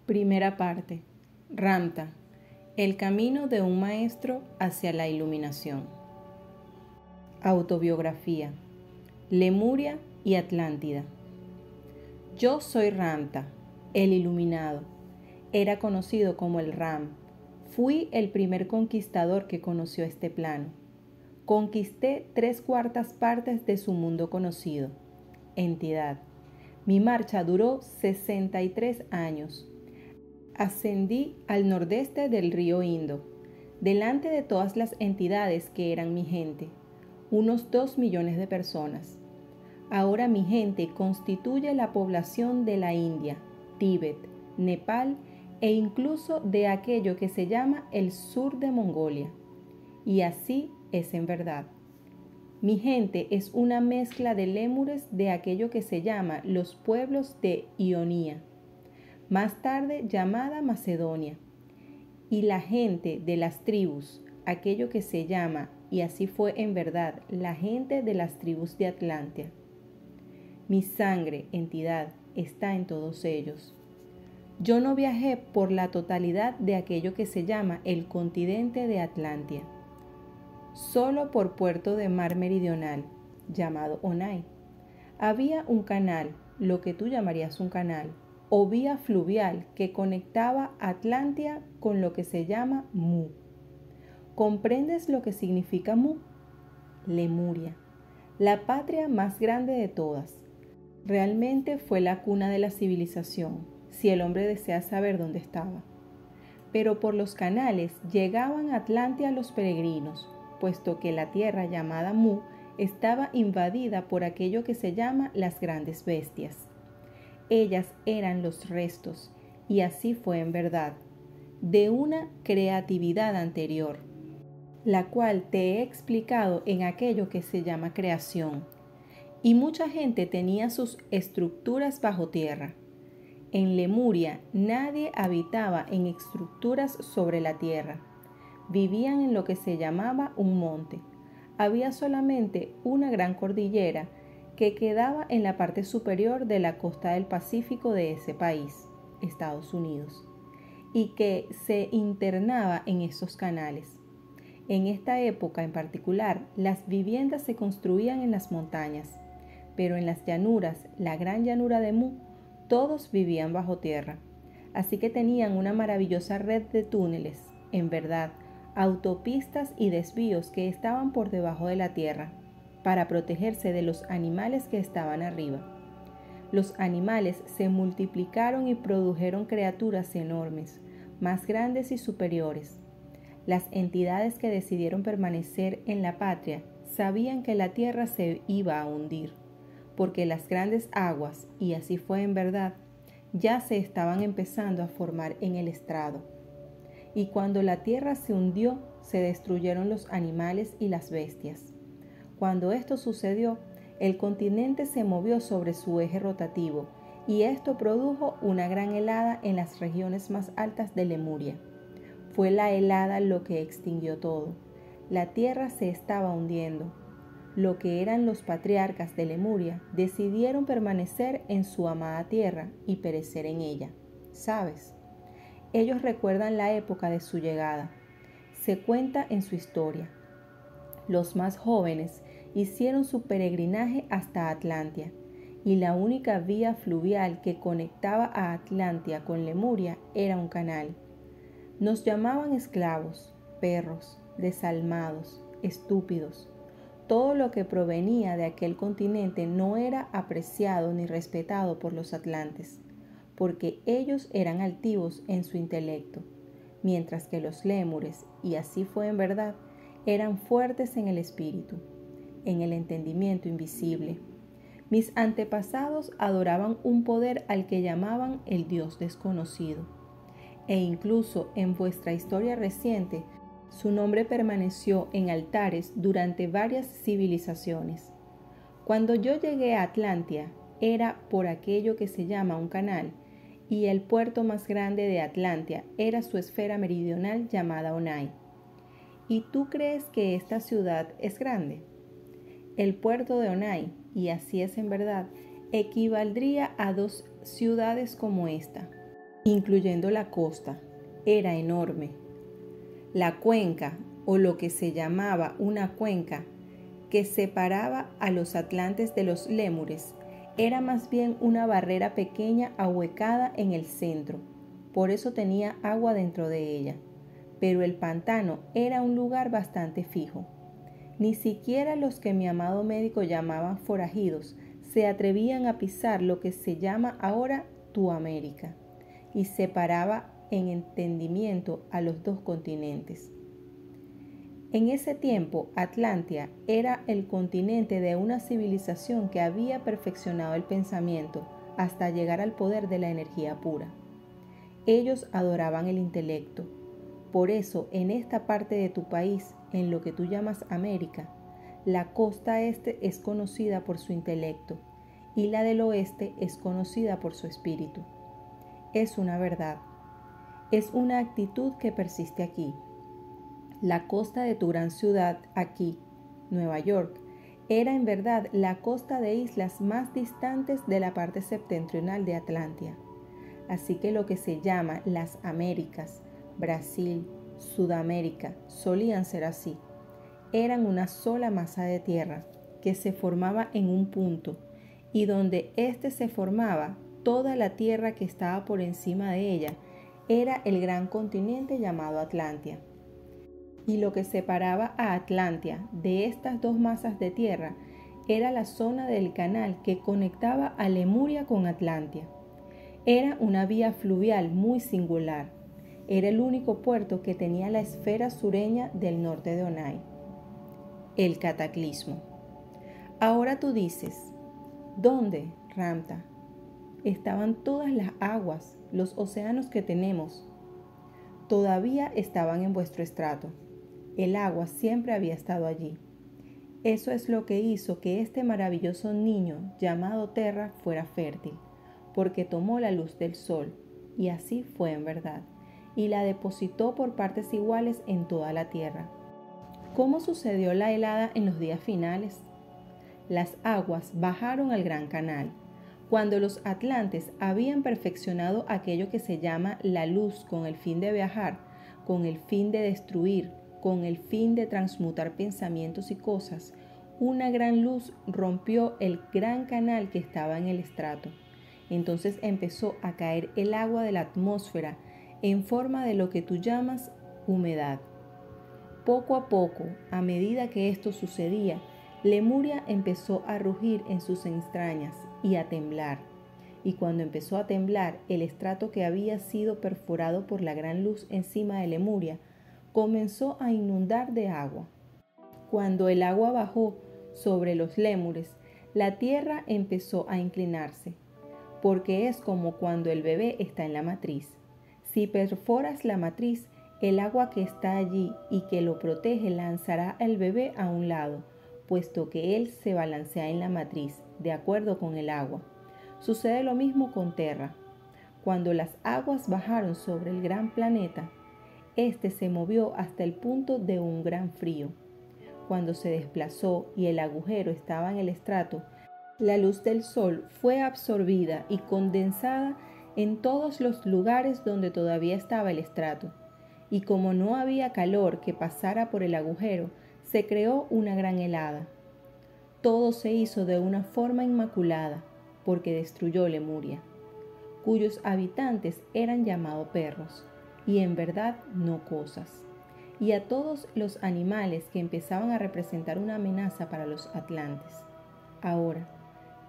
Primera parte. Ramta, el camino de un maestro hacia la iluminación. Autobiografía. Lemuria y Atlántida. Yo soy Ramta, el iluminado. Era conocido como el Ram. Fui el primer conquistador que conoció este plano. Conquisté 3/4 partes de su mundo conocido. Entidad. Mi marcha duró 63 años. Ascendí al nordeste del río Indo, delante de todas las entidades que eran mi gente, unos 2 millones de personas. Ahora mi gente constituye la población de la India, Tíbet, Nepal e incluso de aquello que se llama el sur de Mongolia. Y así es en verdad. Mi gente es una mezcla de lémures de aquello que se llama los pueblos de Ionía, más tarde llamada Macedonia, y la gente de las tribus, aquello que se llama, y así fue en verdad, la gente de las tribus de Atlantia. Mi sangre, entidad, está en todos ellos. Yo no viajé por la totalidad de aquello que se llama el continente de Atlantia, solo por puerto de mar meridional, llamado Onay. Había un canal, lo que tú llamarías un canal, o vía fluvial que conectaba Atlantia con lo que se llama Mu. ¿Comprendes lo que significa Mu? Lemuria, la patria más grande de todas. Realmente fue la cuna de la civilización, si el hombre desea saber dónde estaba. Pero por los canales llegaban a Atlantia los peregrinos, puesto que la tierra llamada Mu estaba invadida por aquello que se llama las grandes bestias. Ellas eran los restos, y así fue en verdad, de una creatividad anterior, la cual te he explicado en aquello que se llama creación. Y mucha gente tenía sus estructuras bajo tierra. En Lemuria nadie habitaba en estructuras sobre la tierra. Vivían en lo que se llamaba un monte. Había solamente una gran cordillera que quedaba en la parte superior de la costa del Pacífico de ese país, Estados Unidos, y que se internaba en esos canales. En esta época en particular, las viviendas se construían en las montañas, pero en las llanuras, la gran llanura de Mu, todos vivían bajo tierra. Así que tenían una maravillosa red de túneles, en verdad, autopistas y desvíos que estaban por debajo de la tierra, para protegerse de los animales que estaban arriba. Los animales se multiplicaron y produjeron criaturas enormes, más grandes y superiores. Las entidades que decidieron permanecer en la patria sabían que la tierra se iba a hundir, porque las grandes aguas, y así fue en verdad, ya se estaban empezando a formar en el estrado. Y cuando la tierra se hundió, se destruyeron los animales y las bestias. Cuando esto sucedió, el continente se movió sobre su eje rotativo, y esto produjo una gran helada en las regiones más altas de Lemuria. Fue la helada lo que extinguió todo. La tierra se estaba hundiendo. Lo que eran los patriarcas de Lemuria decidieron permanecer en su amada tierra y perecer en ella. ¿Sabes? Ellos recuerdan la época de su llegada. Se cuenta en su historia. Los más jóvenes hicieron su peregrinaje hasta Atlantia, y la única vía fluvial que conectaba a Atlantia con Lemuria era un canal. Nos llamaban esclavos, perros, desalmados, estúpidos. Todo lo que provenía de aquel continente no era apreciado ni respetado por los atlantes, porque ellos eran altivos en su intelecto, mientras que los lémures, y así fue en verdad, eran fuertes en el espíritu, en el entendimiento invisible. Mis antepasados adoraban un poder al que llamaban el Dios desconocido, e incluso en vuestra historia reciente, su nombre permaneció en altares durante varias civilizaciones. Cuando yo llegué a Atlantia, era por aquello que se llama un canal, y el puerto más grande de Atlantia era su esfera meridional llamada Onay. ¿Y tú crees que esta ciudad es grande? El puerto de Onay, y así es en verdad, equivaldría a 2 ciudades como esta. incluyendo la costa, era enorme. La cuenca, o lo que se llamaba una cuenca, que separaba a los atlantes de los lémures, era más bien una barrera pequeña ahuecada en el centro. Por eso tenía agua dentro de ella. Pero el pantano era un lugar bastante fijo. Ni siquiera los que mi amado médico llamaban forajidos se atrevían a pisar lo que se llama ahora tu América, y separaba en entendimiento a los dos continentes. En ese tiempo, Atlantia era el continente de una civilización que había perfeccionado el pensamiento hasta llegar al poder de la energía pura. Ellos adoraban el intelecto. Por eso, en esta parte de tu país, en lo que tú llamas América, la costa este es conocida por su intelecto y la del oeste es conocida por su espíritu. Es una verdad. Es una actitud que persiste aquí. La costa de tu gran ciudad, aquí, Nueva York, era en verdad la costa de islas más distantes de la parte septentrional de Atlantia. Así que lo que se llama las Américas, Brasil, Sudamérica, solían ser así. Eran una sola masa de tierra que se formaba en un punto, y donde éste se formaba, toda la tierra que estaba por encima de ella era el gran continente llamado Atlantia. Y lo que separaba a Atlantia de estas dos masas de tierra era la zona del canal que conectaba a Lemuria con Atlantia. Era una vía fluvial muy singular. Era el único puerto que tenía la esfera sureña del norte de Onay. El cataclismo. Ahora tú dices, ¿dónde, Ramta? Estaban todas las aguas, los océanos que tenemos. Todavía estaban en vuestro estrato. El agua siempre había estado allí. Eso es lo que hizo que este maravilloso niño llamado Terra fuera fértil, porque tomó la luz del sol, y así fue en verdad, y la depositó por partes iguales en toda la tierra. ¿Cómo sucedió la helada en los días finales? Las aguas bajaron al gran canal, cuando los atlantes habían perfeccionado aquello que se llama la luz con el fin de viajar, con el fin de destruir, con el fin de transmutar pensamientos y cosas. Una gran luz rompió el gran canal que estaba en el estrato. Entonces empezó a caer el agua de la atmósfera en forma de lo que tú llamas humedad. Poco a poco, a medida que esto sucedía, Lemuria empezó a rugir en sus entrañas y a temblar. Y cuando empezó a temblar, el estrato que había sido perforado por la gran luz encima de Lemuria comenzó a inundar de agua. Cuando el agua bajó sobre los lémures, la tierra empezó a inclinarse, porque es como cuando el bebé está en la matriz. Si perforas la matriz, el agua que está allí y que lo protege lanzará al bebé a un lado, puesto que él se balancea en la matriz, de acuerdo con el agua. Sucede lo mismo con Terra. Cuando las aguas bajaron sobre el gran planeta, este se movió hasta el punto de un gran frío. Cuando se desplazó y el agujero estaba en el estrato, la luz del sol fue absorbida y condensada en todos los lugares donde todavía estaba el estrato. Y como no había calor que pasara por el agujero, se creó una gran helada. Todo se hizo de una forma inmaculada, porque destruyó Lemuria, cuyos habitantes eran llamados perros, y en verdad no cosas, y a todos los animales que empezaban a representar una amenaza para los atlantes. Ahora,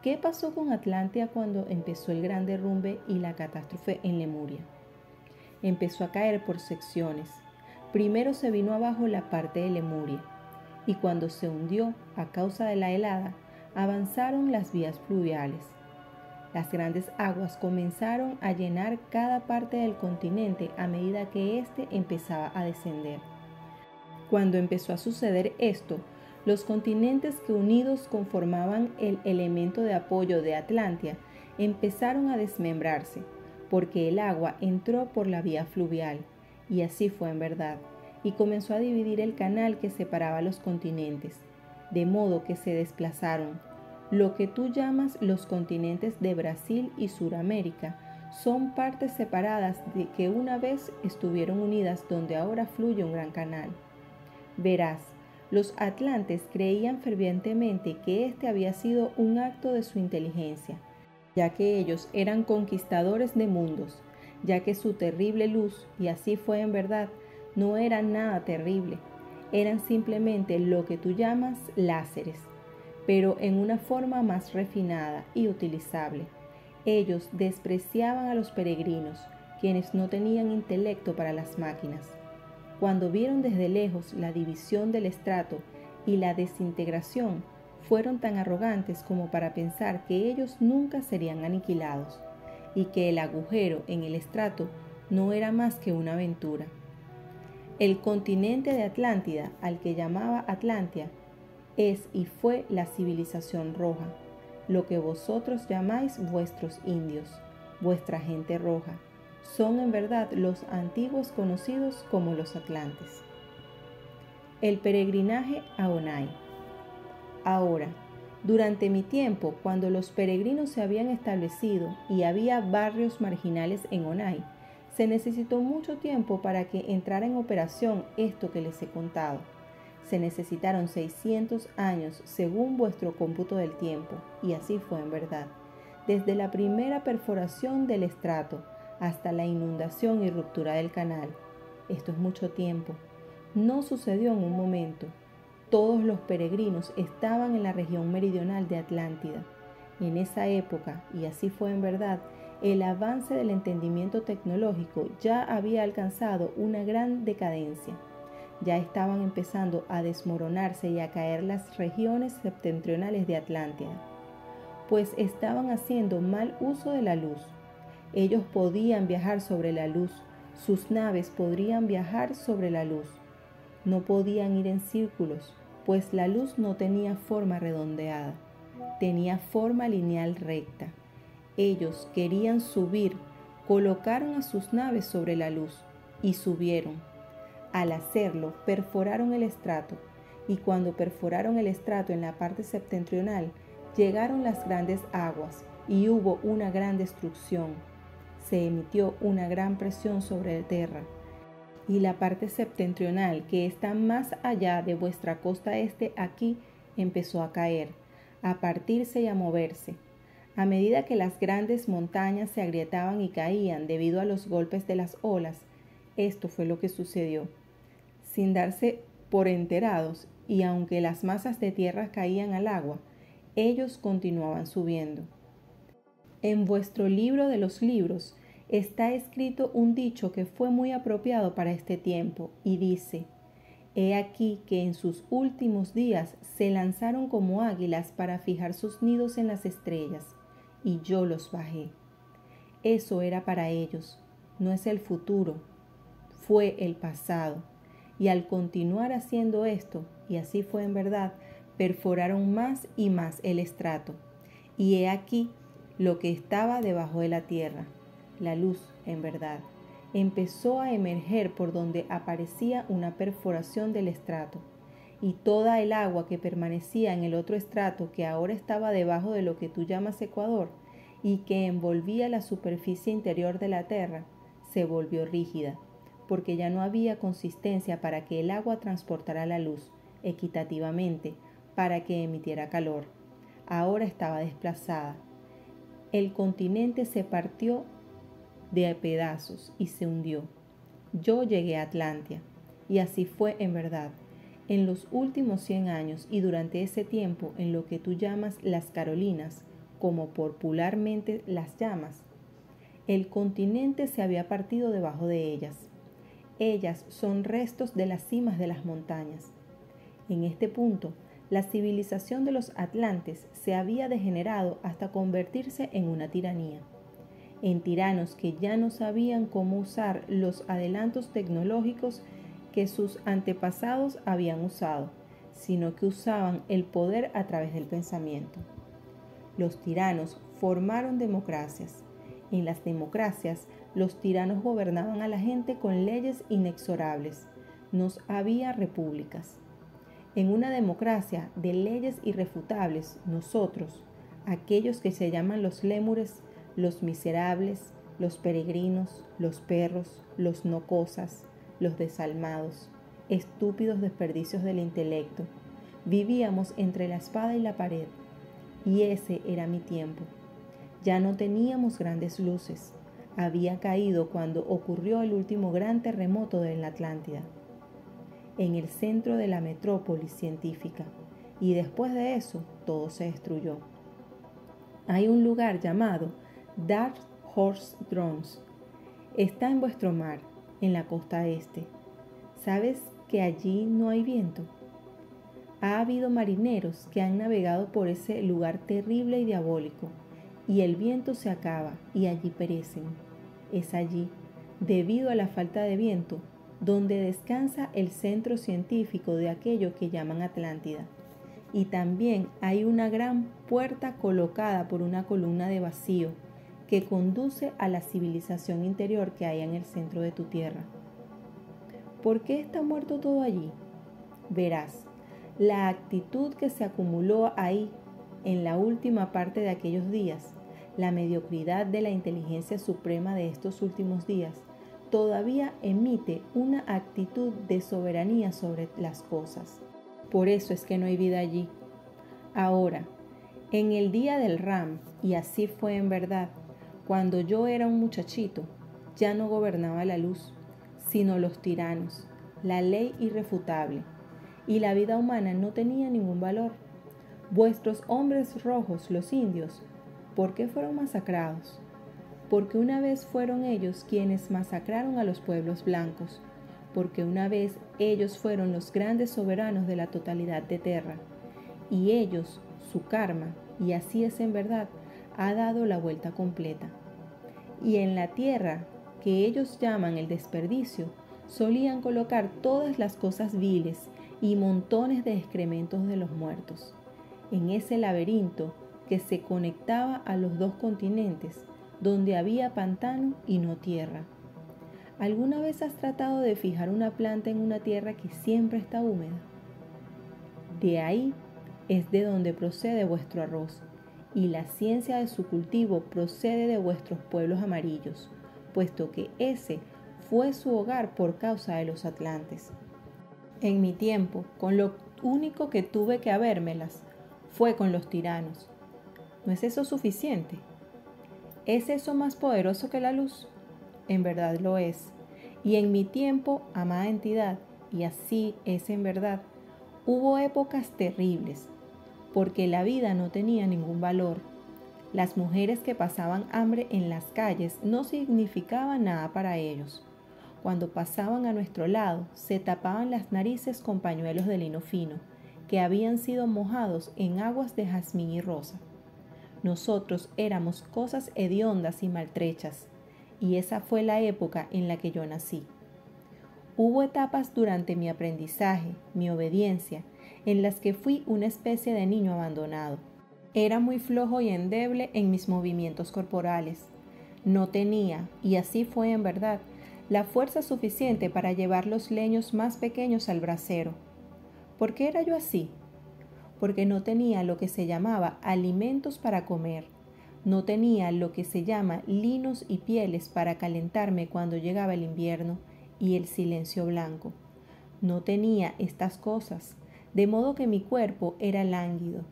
¿qué pasó con Atlantia cuando empezó el gran derrumbe y la catástrofe en Lemuria? Empezó a caer por secciones. Primero se vino abajo la parte de Lemuria, y cuando se hundió a causa de la helada, avanzaron las vías fluviales. Las grandes aguas comenzaron a llenar cada parte del continente a medida que éste empezaba a descender. Cuando empezó a suceder esto, los continentes que unidos conformaban el elemento de apoyo de Atlantia empezaron a desmembrarse, porque el agua entró por la vía fluvial, y así fue en verdad, y comenzó a dividir el canal que separaba los continentes, de modo que se desplazaron. Lo que tú llamas los continentes de Brasil y Suramérica son partes separadas de que una vez estuvieron unidas donde ahora fluye un gran canal. Verás, los atlantes creían fervientemente que este había sido un acto de su inteligencia, ya que ellos eran conquistadores de mundos, ya que su terrible luz, y así fue en verdad, no era nada terrible, eran simplemente lo que tú llamas láseres, pero en una forma más refinada y utilizable. Ellos despreciaban a los peregrinos, quienes no tenían intelecto para las máquinas. Cuando vieron desde lejos la división del estrato y la desintegración, fueron tan arrogantes como para pensar que ellos nunca serían aniquilados, y que el agujero en el estrato no era más que una aventura. El continente de Atlántida, al que llamaba Atlantia, es y fue la civilización roja, lo que vosotros llamáis vuestros indios, vuestra gente roja. Son en verdad los antiguos conocidos como los atlantes. El peregrinaje a Onay. Ahora, durante mi tiempo, cuando los peregrinos se habían establecido y había barrios marginales en Onay, se necesitó mucho tiempo para que entrara en operación esto que les he contado. Se necesitaron 600 años según vuestro cómputo del tiempo, y así fue en verdad. Desde la primera perforación del estrato hasta la inundación y ruptura del canal. Esto es mucho tiempo. No sucedió en un momento. Todos los peregrinos estaban en la región meridional de Atlántida. En esa época, y así fue en verdad, el avance del entendimiento tecnológico ya había alcanzado una gran decadencia. Ya estaban empezando a desmoronarse y a caer las regiones septentrionales de Atlántida, pues estaban haciendo mal uso de la luz. Ellos podían viajar sobre la luz, sus naves podrían viajar sobre la luz. No podían ir en círculos, pues la luz no tenía forma redondeada, tenía forma lineal recta. Ellos querían subir, colocaron a sus naves sobre la luz y subieron. Al hacerlo, perforaron el estrato, y cuando perforaron el estrato en la parte septentrional, llegaron las grandes aguas y hubo una gran destrucción. Se emitió una gran presión sobre la tierra, y la parte septentrional, que está más allá de vuestra costa este aquí, empezó a caer, a partirse y a moverse. A medida que las grandes montañas se agrietaban y caían debido a los golpes de las olas, esto fue lo que sucedió. Sin darse por enterados, y aunque las masas de tierra caían al agua, ellos continuaban subiendo. En vuestro libro de los libros está escrito un dicho que fue muy apropiado para este tiempo, y dice: He aquí que en sus últimos días se lanzaron como águilas para fijar sus nidos en las estrellas, y yo los bajé. Eso era para ellos, no es el futuro, fue el pasado. Y al continuar haciendo esto, y así fue en verdad, perforaron más y más el estrato. Y he aquí lo que estaba debajo de la tierra. La luz, en verdad, empezó a emerger por donde aparecía una perforación del estrato. Y toda el agua que permanecía en el otro estrato, que ahora estaba debajo de lo que tú llamas Ecuador, y que envolvía la superficie interior de la tierra, se volvió rígida, porque ya no había consistencia para que el agua transportara la luz equitativamente, para que emitiera calor. Ahora estaba desplazada. El continente se partió de pedazos y se hundió. Yo llegué a Atlantia, y así fue en verdad. En los últimos 100 años y durante ese tiempo en lo que tú llamas las Carolinas, como popularmente las llamas, el continente se había partido debajo de ellas. Ellas son restos de las cimas de las montañas. En este punto, la civilización de los atlantes se había degenerado hasta convertirse en una tiranía, en tiranos que ya no sabían cómo usar los adelantos tecnológicos que sus antepasados habían usado, sino que usaban el poder a través del pensamiento. Los tiranos formaron democracias. En las democracias, los tiranos gobernaban a la gente con leyes inexorables. No había repúblicas. En una democracia de leyes irrefutables, nosotros, aquellos que se llaman los lémures, los miserables, los peregrinos, los perros, los no cosas, los desalmados, estúpidos desperdicios del intelecto. Vivíamos entre la espada y la pared, y ese era mi tiempo. Ya no teníamos grandes luces. Había caído cuando ocurrió el último gran terremoto en la Atlántida, en el centro de la metrópolis científica, y después de eso todo se destruyó. Hay un lugar llamado Dark Horse Drones. Está en vuestro mar, en la costa este. ¿Sabes que allí no hay viento? Ha habido marineros que han navegado por ese lugar terrible y diabólico, y el viento se acaba y allí perecen. Es allí, debido a la falta de viento, donde descansa el centro científico de aquello que llaman Atlántida. Y también hay una gran puerta colocada por una columna de vacío que conduce a la civilización interior que hay en el centro de tu tierra. ¿Por qué está muerto todo allí? Verás, la actitud que se acumuló ahí en la última parte de aquellos días, la mediocridad de la inteligencia suprema de estos últimos días, todavía emite una actitud de soberanía sobre las cosas. Por eso es que no hay vida allí. Ahora, en el día del Ram, y así fue en verdad, cuando yo era un muchachito, ya no gobernaba la luz, sino los tiranos, la ley irrefutable, y la vida humana no tenía ningún valor. Vuestros hombres rojos, los indios, ¿por qué fueron masacrados? Porque una vez fueron ellos quienes masacraron a los pueblos blancos, porque una vez ellos fueron los grandes soberanos de la totalidad de tierra, y ellos, su karma, y así es en verdad, ha dado la vuelta completa. Y en la tierra, que ellos llaman el desperdicio, solían colocar todas las cosas viles y montones de excrementos de los muertos. En ese laberinto que se conectaba a los dos continentes, donde había pantano y no tierra. ¿Alguna vez has tratado de fijar una planta en una tierra que siempre está húmeda? De ahí es de donde procede vuestro arroz, y la ciencia de su cultivo procede de vuestros pueblos amarillos, puesto que ese fue su hogar por causa de los atlantes. En mi tiempo, con lo único que tuve que habérmelas fue con los tiranos. ¿No es eso suficiente? ¿Es eso más poderoso que la luz? En verdad lo es. Y en mi tiempo, amada entidad, y así es en verdad, hubo épocas terribles, porque la vida no tenía ningún valor. Las mujeres que pasaban hambre en las calles no significaban nada para ellos. Cuando pasaban a nuestro lado, se tapaban las narices con pañuelos de lino fino, que habían sido mojados en aguas de jazmín y rosa. Nosotros éramos cosas hediondas y maltrechas, y esa fue la época en la que yo nací. Hubo etapas durante mi aprendizaje, mi obediencia, en las que fui una especie de niño abandonado. Era muy flojo y endeble en mis movimientos corporales. No tenía, y así fue en verdad, la fuerza suficiente para llevar los leños más pequeños al brasero. ¿Por qué era yo así? Porque no tenía lo que se llamaba alimentos para comer. No tenía lo que se llama linos y pieles para calentarme cuando llegaba el invierno y el silencio blanco. No tenía estas cosas, de modo que mi cuerpo era lánguido.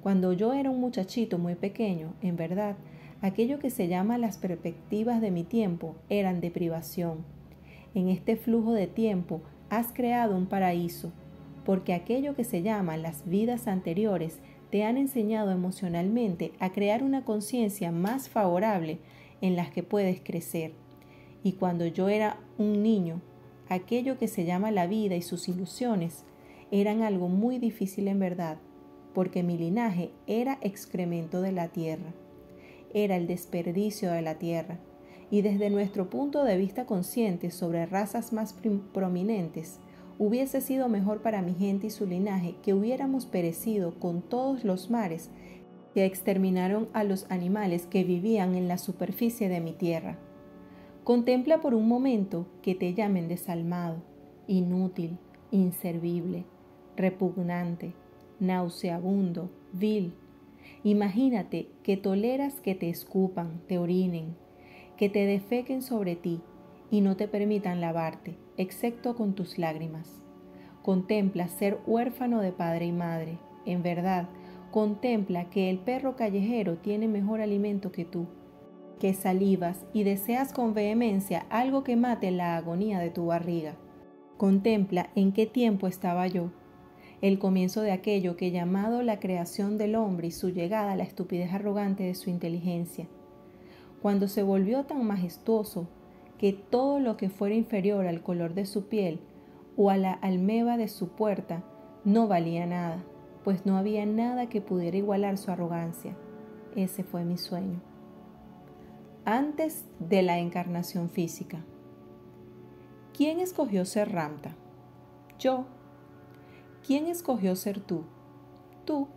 Cuando yo era un muchachito muy pequeño, en verdad, aquello que se llama las perspectivas de mi tiempo eran de privación. En este flujo de tiempo has creado un paraíso, porque aquello que se llama las vidas anteriores te han enseñado emocionalmente a crear una conciencia más favorable en las que puedes crecer. Y cuando yo era un niño, aquello que se llama la vida y sus ilusiones eran algo muy difícil en verdad, porque mi linaje era excremento de la tierra, era el desperdicio de la tierra, y desde nuestro punto de vista consciente sobre razas más prominentes, hubiese sido mejor para mi gente y su linaje que hubiéramos perecido con todos los mares que exterminaron a los animales que vivían en la superficie de mi tierra. Contempla por un momento que te llamen desalmado, inútil, inservible, repugnante, nauseabundo, vil. Imagínate que toleras que te escupan, te orinen, que te defequen sobre ti y no te permitan lavarte, excepto con tus lágrimas. Contempla ser huérfano de padre y madre. En verdad, contempla que el perro callejero tiene mejor alimento que tú, que salivas y deseas con vehemencia algo que mate la agonía de tu barriga. Contempla en qué tiempo estaba yo, el comienzo de aquello que llamado la creación del hombre y su llegada a la estupidez arrogante de su inteligencia, cuando se volvió tan majestuoso que todo lo que fuera inferior al color de su piel o a la almeba de su puerta no valía nada, pues no había nada que pudiera igualar su arrogancia. Ese fue mi sueño. Antes de la encarnación física. ¿Quién escogió ser Ramta? Yo. ¿Quién escogió ser tú? Tú.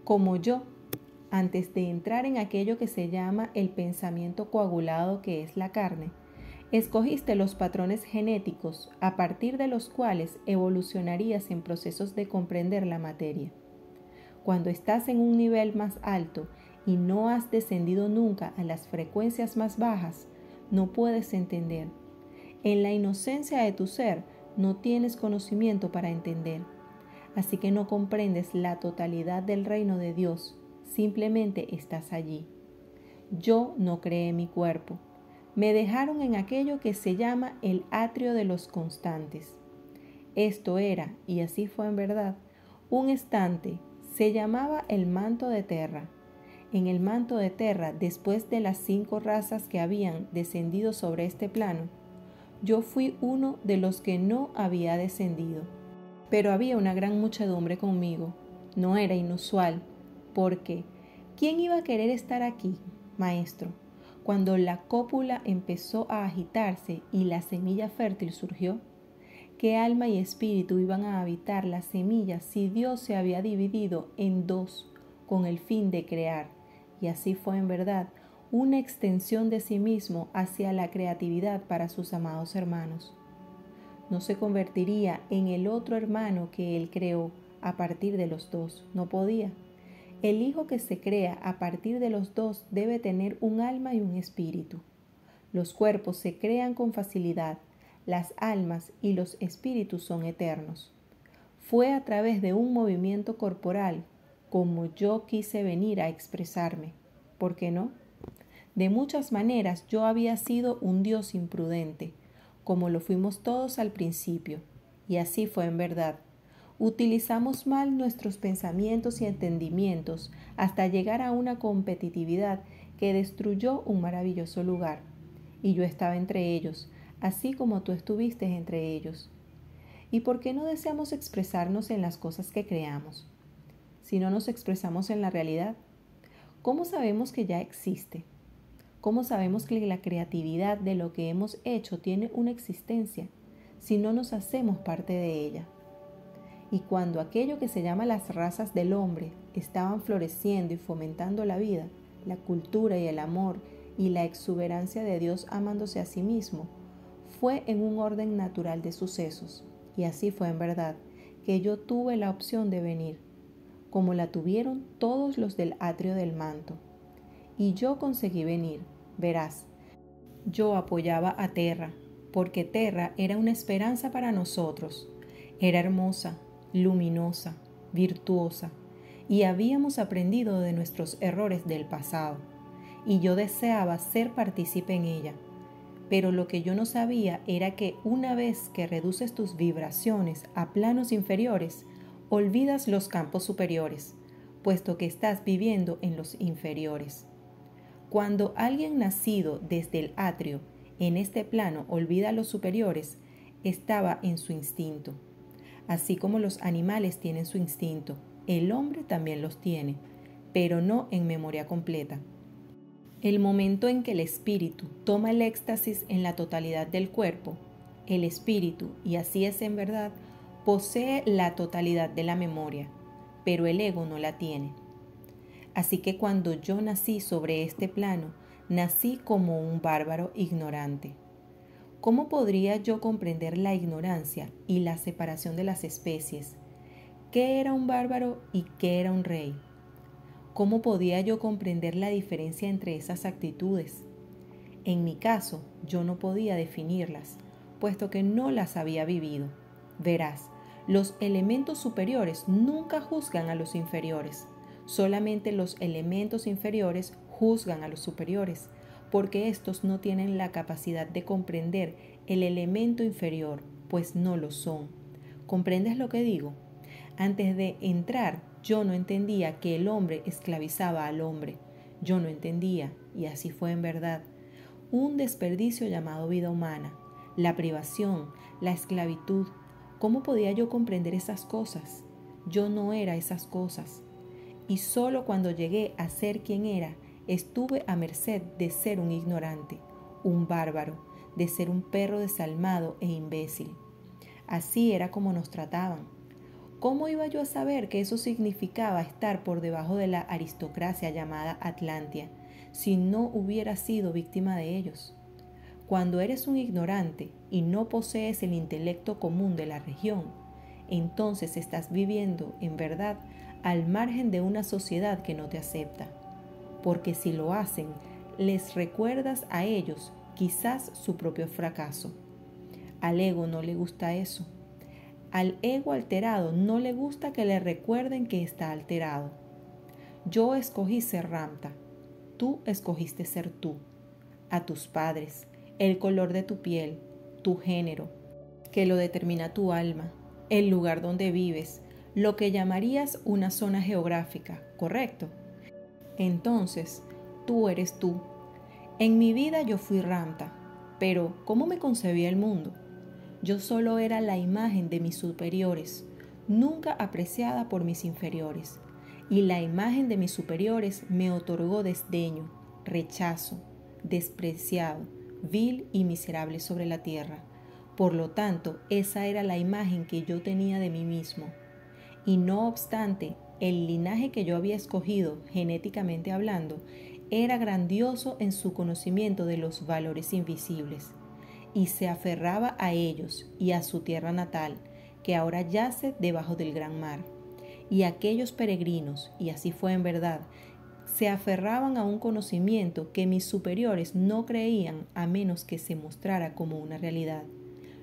Como yo, antes de entrar en aquello que se llama el pensamiento coagulado que es la carne, escogiste los patrones genéticos a partir de los cuales evolucionarías en procesos de comprender la materia. Cuando estás en un nivel más alto y no has descendido nunca a las frecuencias más bajas, no puedes entender. En la inocencia de tu ser no tienes conocimiento para entender. Así que no comprendes la totalidad del reino de Dios, simplemente estás allí. Yo no creé mi cuerpo. Me dejaron en aquello que se llama el atrio de los constantes. Esto era, y así fue en verdad, un estante. Se llamaba el manto de Terra. En el manto de Terra, después de las 5 razas que habían descendido sobre este plano, yo fui uno de los que no había descendido. Pero había una gran muchedumbre conmigo. No era inusual, porque ¿quién iba a querer estar aquí, maestro, cuando la cópula empezó a agitarse y la semilla fértil surgió? ¿Qué alma y espíritu iban a habitar la semilla si Dios se había dividido en 2 con el fin de crear? Y así fue en verdad una extensión de sí mismo hacia la creatividad para sus amados hermanos. No se convertiría en el otro hermano que él creó a partir de los 2, no podía. El hijo que se crea a partir de los 2 debe tener un alma y un espíritu. Los cuerpos se crean con facilidad, las almas y los espíritus son eternos. Fue a través de un movimiento corporal como yo quise venir a expresarme. ¿Por qué no? De muchas maneras yo había sido un Dios imprudente, como lo fuimos todos al principio, y así fue en verdad. Utilizamos mal nuestros pensamientos y entendimientos hasta llegar a una competitividad que destruyó un maravilloso lugar. Y yo estaba entre ellos, así como tú estuviste entre ellos. ¿Y por qué no deseamos expresarnos en las cosas que creamos? Si no nos expresamos en la realidad, ¿cómo sabemos que ya existe? ¿Cómo sabemos que la creatividad de lo que hemos hecho tiene una existencia si no nos hacemos parte de ella? Y cuando aquello que se llama las razas del hombre estaban floreciendo y fomentando la vida, la cultura y el amor y la exuberancia de Dios amándose a sí mismo, fue en un orden natural de sucesos. Y así fue en verdad que yo tuve la opción de venir, como la tuvieron todos los del atrio del manto. Y yo conseguí venir. Verás, yo apoyaba a Terra, porque Terra era una esperanza para nosotros. Era hermosa, luminosa, virtuosa, y habíamos aprendido de nuestros errores del pasado, y yo deseaba ser partícipe en ella. Pero lo que yo no sabía era que una vez que reduces tus vibraciones a planos inferiores, olvidas los campos superiores, puesto que estás viviendo en los inferiores. Cuando alguien nacido desde el atrio en este plano olvida los superiores, estaba en su instinto. Así como los animales tienen su instinto, el hombre también los tiene, pero no en memoria completa. El momento en que el espíritu toma el éxtasis en la totalidad del cuerpo, el espíritu, y así es en verdad, posee la totalidad de la memoria, pero el ego no la tiene. Así que cuando yo nací sobre este plano, nací como un bárbaro ignorante. ¿Cómo podría yo comprender la ignorancia y la separación de las especies? ¿Qué era un bárbaro y qué era un rey? ¿Cómo podía yo comprender la diferencia entre esas actitudes? En mi caso, yo no podía definirlas, puesto que no las había vivido. Verás, los elementos superiores nunca juzgan a los inferiores. Solamente los elementos inferiores juzgan a los superiores, porque estos no tienen la capacidad de comprender el elemento inferior, pues no lo son. ¿Comprendes lo que digo? Antes de entrar, yo no entendía que el hombre esclavizaba al hombre. Yo no entendía, y así fue en verdad, un desperdicio llamado vida humana, la privación, la esclavitud. ¿Cómo podía yo comprender esas cosas? Yo no era esas cosas. Y solo cuando llegué a ser quien era, estuve a merced de ser un ignorante, un bárbaro, de ser un perro desalmado e imbécil. Así era como nos trataban. ¿Cómo iba yo a saber que eso significaba estar por debajo de la aristocracia llamada Atlantia, si no hubiera sido víctima de ellos? Cuando eres un ignorante y no posees el intelecto común de la región, entonces estás viviendo, en verdad, al margen de una sociedad que no te acepta. Porque si lo hacen, les recuerdas a ellos quizás su propio fracaso. Al ego no le gusta eso. Al ego alterado no le gusta que le recuerden que está alterado. Yo escogí ser Ramta. Tú escogiste ser tú. A tus padres, el color de tu piel, tu género, que lo determina tu alma, el lugar donde vives, lo que llamarías una zona geográfica, ¿correcto? Entonces, tú eres tú. En mi vida yo fui Ramta, pero ¿cómo me concebía el mundo? Yo solo era la imagen de mis superiores, nunca apreciada por mis inferiores, y la imagen de mis superiores me otorgó desdeño, rechazo, despreciado, vil y miserable sobre la tierra. Por lo tanto, esa era la imagen que yo tenía de mí mismo. Y no obstante, el linaje que yo había escogido, genéticamente hablando, era grandioso en su conocimiento de los valores invisibles, y se aferraba a ellos y a su tierra natal, que ahora yace debajo del gran mar. Y aquellos peregrinos, y así fue en verdad, se aferraban a un conocimiento que mis superiores no creían a menos que se mostrara como una realidad.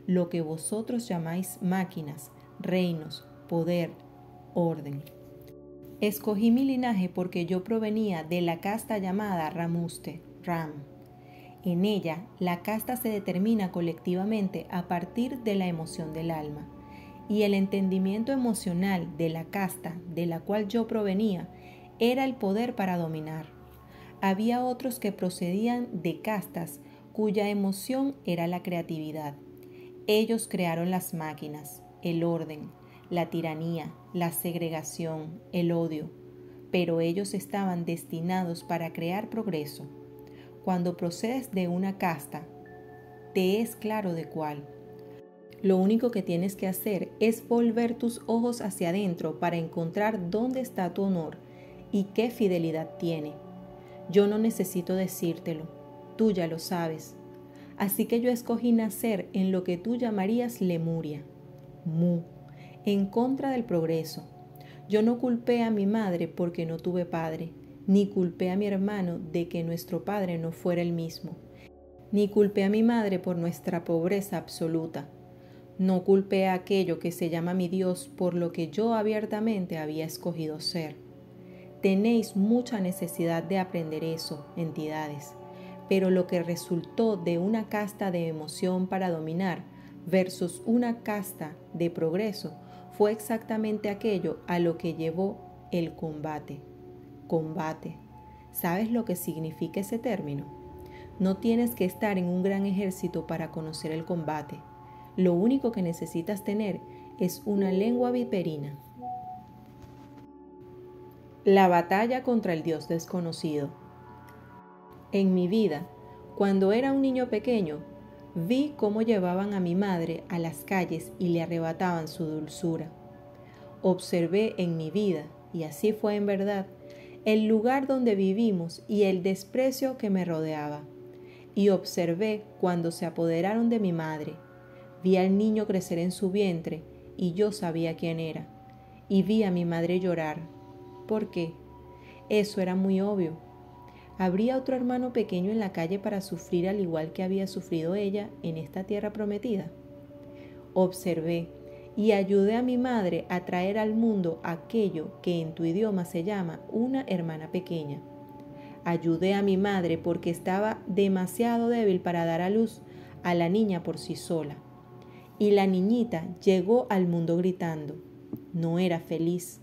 Lo que vosotros llamáis máquinas, reinos, poder, orden. Escogí mi linaje porque yo provenía de la casta llamada Ramuste, Ram. En ella, la casta se determina colectivamente a partir de la emoción del alma, y el entendimiento emocional de la casta de la cual yo provenía era el poder para dominar. Había otros que procedían de castas cuya emoción era la creatividad. Ellos crearon las máquinas, el orden, la tiranía, la segregación, el odio, pero ellos estaban destinados para crear progreso. Cuando procedes de una casta, te es claro de cuál. Lo único que tienes que hacer es volver tus ojos hacia adentro para encontrar dónde está tu honor y qué fidelidad tiene. Yo no necesito decírtelo, tú ya lo sabes. Así que yo escogí nacer en lo que tú llamarías Lemuria, Mu, en contra del progreso. Yo no culpé a mi madre porque no tuve padre, ni culpé a mi hermano de que nuestro padre no fuera el mismo, ni culpé a mi madre por nuestra pobreza absoluta. No culpé a aquello que se llama mi Dios por lo que yo abiertamente había escogido ser. Tenéis mucha necesidad de aprender eso, entidades, pero lo que resultó de una casta de emoción para dominar versus una casta de progreso fue exactamente aquello a lo que llevó el combate. Combate. ¿Sabes lo que significa ese término? No tienes que estar en un gran ejército para conocer el combate. Lo único que necesitas tener es una lengua viperina. La batalla contra el Dios desconocido. En mi vida, cuando era un niño pequeño, vi cómo llevaban a mi madre a las calles y le arrebataban su dulzura. Observé en mi vida, y así fue en verdad, el lugar donde vivimos y el desprecio que me rodeaba. Y observé cuando se apoderaron de mi madre. Vi al niño crecer en su vientre y yo sabía quién era. Y vi a mi madre llorar. ¿Por qué? Eso era muy obvio. ¿Habría otro hermano pequeño en la calle para sufrir al igual que había sufrido ella en esta tierra prometida? Observé y ayudé a mi madre a traer al mundo aquello que en tu idioma se llama una hermana pequeña. Ayudé a mi madre porque estaba demasiado débil para dar a luz a la niña por sí sola. Y la niñita llegó al mundo gritando. No era feliz.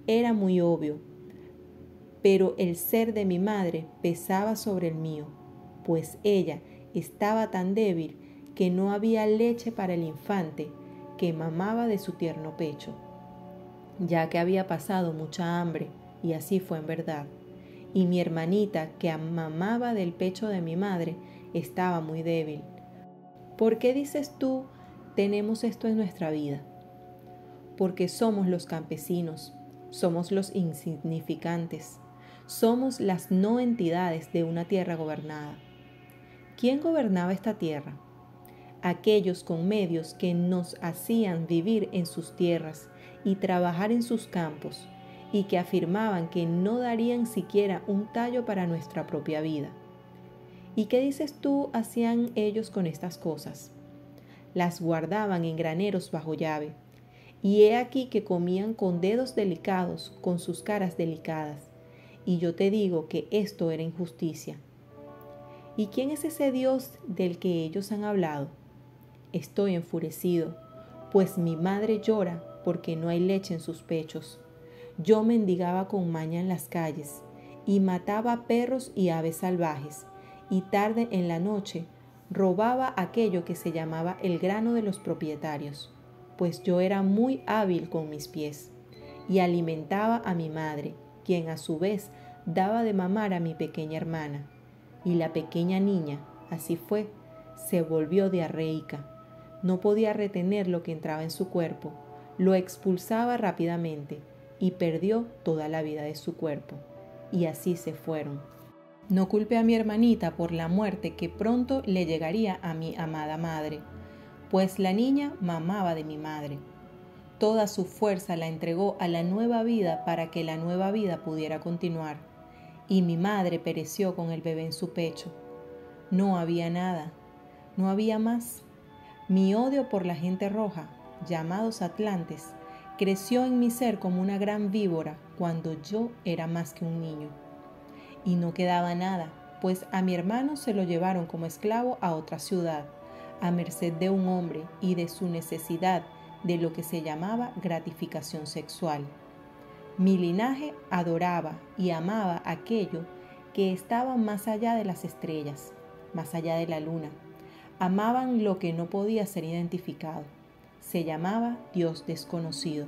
Era muy obvio. Pero el ser de mi madre pesaba sobre el mío, pues ella estaba tan débil que no había leche para el infante que mamaba de su tierno pecho, ya que había pasado mucha hambre, y así fue en verdad. Y mi hermanita, que mamaba del pecho de mi madre, estaba muy débil. ¿Por qué dices tú, tenemos esto en nuestra vida? Porque somos los campesinos, somos los insignificantes, somos las no entidades de una tierra gobernada. ¿Quién gobernaba esta tierra? Aquellos con medios que nos hacían vivir en sus tierras y trabajar en sus campos, y que afirmaban que no darían siquiera un tallo para nuestra propia vida. ¿Y qué dices tú hacían ellos con estas cosas? Las guardaban en graneros bajo llave, y he aquí que comían con dedos delicados, con sus caras delicadas. Y yo te digo que esto era injusticia. ¿Y quién es ese Dios del que ellos han hablado? Estoy enfurecido, pues mi madre llora porque no hay leche en sus pechos. Yo mendigaba con maña en las calles, y mataba perros y aves salvajes, y tarde en la noche robaba aquello que se llamaba el grano de los propietarios, pues yo era muy hábil con mis pies, y alimentaba a mi madre, quien a su vez daba de mamar a mi pequeña hermana. Y la pequeña niña, así fue, se volvió diarreica. No podía retener lo que entraba en su cuerpo, lo expulsaba rápidamente y perdió toda la vida de su cuerpo. Y así se fueron. No culpé a mi hermanita por la muerte que pronto le llegaría a mi amada madre, pues la niña mamaba de mi madre. Toda su fuerza la entregó a la nueva vida para que la nueva vida pudiera continuar, y mi madre pereció con el bebé en su pecho. No había nada, no había más. Mi odio por la gente roja, llamados atlantes, creció en mi ser como una gran víbora cuando yo era más que un niño. Y no quedaba nada, pues a mi hermano se lo llevaron como esclavo a otra ciudad, a merced de un hombre y de su necesidad de lo que se llamaba gratificación sexual. Mi linaje adoraba y amaba aquello que estaba más allá de las estrellas, más allá de la luna. Amaban lo que no podía ser identificado. Se llamaba Dios desconocido.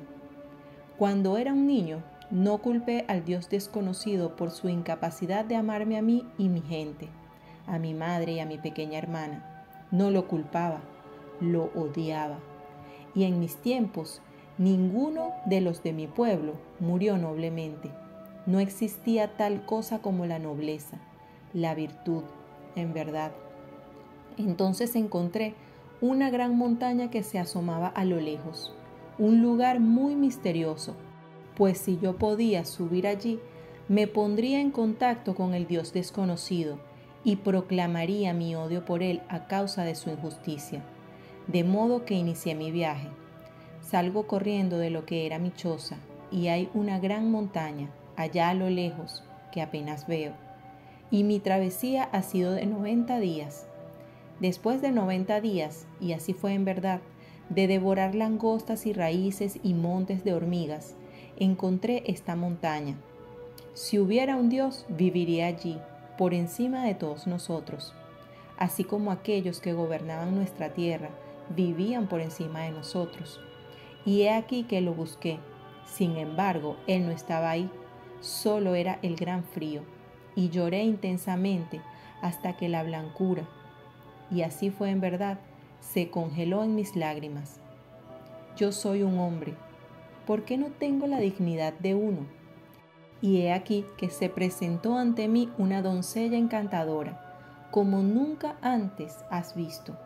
Cuando era un niño, no culpé al Dios desconocido por su incapacidad de amarme a mí y mi gente, a mi madre y a mi pequeña hermana. No lo culpaba, lo odiaba. Y en mis tiempos, ninguno de los de mi pueblo murió noblemente. No existía tal cosa como la nobleza, la virtud, en verdad. Entonces encontré una gran montaña que se asomaba a lo lejos, un lugar muy misterioso, pues si yo podía subir allí, me pondría en contacto con el Dios desconocido y proclamaría mi odio por él a causa de su injusticia. De modo que inicié mi viaje. Salgo corriendo de lo que era mi choza, y hay una gran montaña, allá a lo lejos, que apenas veo. Y mi travesía ha sido de 90 días. Después de 90 días, y así fue en verdad, de devorar langostas y raíces y montes de hormigas, encontré esta montaña. Si hubiera un Dios, viviría allí, por encima de todos nosotros. Así como aquellos que gobernaban nuestra tierra vivían por encima de nosotros. Y he aquí que lo busqué. Sin embargo, él no estaba ahí, solo era el gran frío. Y lloré intensamente hasta que la blancura, y así fue en verdad, se congeló en mis lágrimas. Yo soy un hombre, ¿por qué no tengo la dignidad de uno? Y he aquí que se presentó ante mí una doncella encantadora, como nunca antes has visto,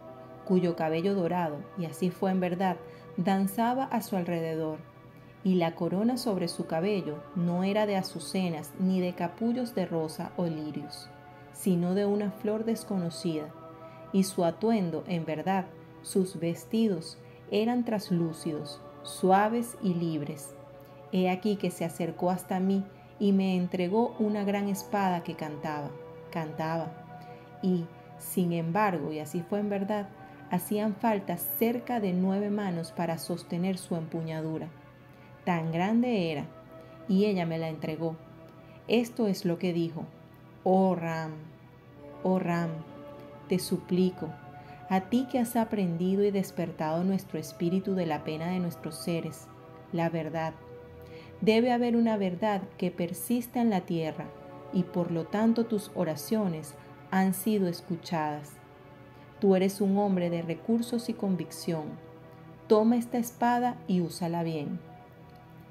cuyo cabello dorado, y así fue en verdad, danzaba a su alrededor, y la corona sobre su cabello no era de azucenas ni de capullos de rosa o lirios, sino de una flor desconocida, y su atuendo, en verdad, sus vestidos, eran traslúcidos, suaves y libres. He aquí que se acercó hasta mí y me entregó una gran espada que cantaba, y, sin embargo, y así fue en verdad, hacían falta cerca de 9 manos para sostener su empuñadura. Tan grande era, y ella me la entregó. Esto es lo que dijo: oh Ram, te suplico, a ti que has aprendido y despertado nuestro espíritu de la pena de nuestros seres, la verdad. Debe haber una verdad que persista en la tierra, y por lo tanto tus oraciones han sido escuchadas. Tú eres un hombre de recursos y convicción. Toma esta espada y úsala bien.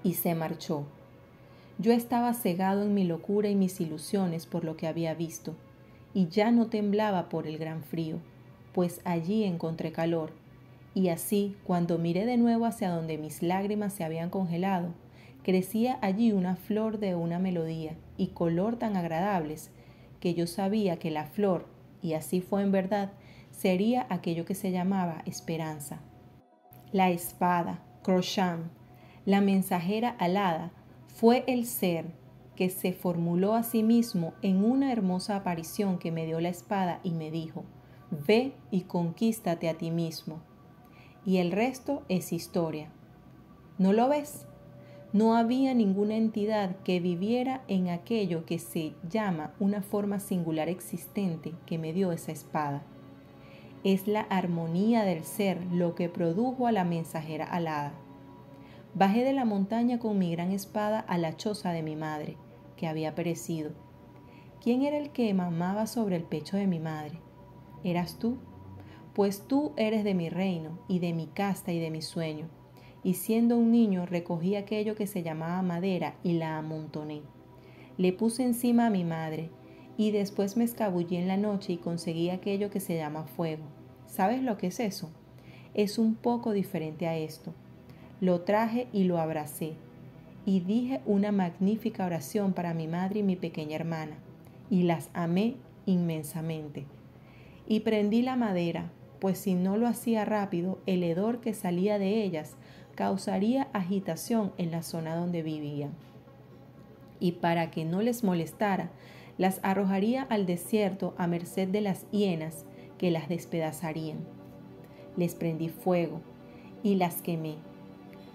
Y se marchó. Yo estaba cegado en mi locura y mis ilusiones por lo que había visto, y ya no temblaba por el gran frío, pues allí encontré calor, y así, cuando miré de nuevo hacia donde mis lágrimas se habían congelado, crecía allí una flor de una melodía y color tan agradables, que yo sabía que la flor, y así fue en verdad, sería aquello que se llamaba esperanza. La espada, Crosham, la mensajera alada, fue el ser que se formuló a sí mismo en una hermosa aparición que me dio la espada y me dijo: ve y conquístate a ti mismo. Y el resto es historia. ¿No lo ves? No había ninguna entidad que viviera en aquello que se llama una forma singular existente que me dio esa espada. Es la armonía del ser lo que produjo a la mensajera alada. Bajé de la montaña con mi gran espada a la choza de mi madre, que había perecido. ¿Quién era el que mamaba sobre el pecho de mi madre? ¿Eras tú? Pues tú eres de mi reino, y de mi casta y de mi sueño. Y siendo un niño recogí aquello que se llamaba madera y la amontoné. Le puse encima a mi madre, y después me escabullí en la noche y conseguí aquello que se llama fuego. ¿Sabes lo que es eso? Es un poco diferente a esto. Lo traje y lo abracé, y dije una magnífica oración para mi madre y mi pequeña hermana, y las amé inmensamente. Y prendí la madera, pues si no lo hacía rápido, el hedor que salía de ellas causaría agitación en la zona donde vivían. Y para que no les molestara, las arrojaría al desierto a merced de las hienas que las despedazarían. Les prendí fuego y las quemé.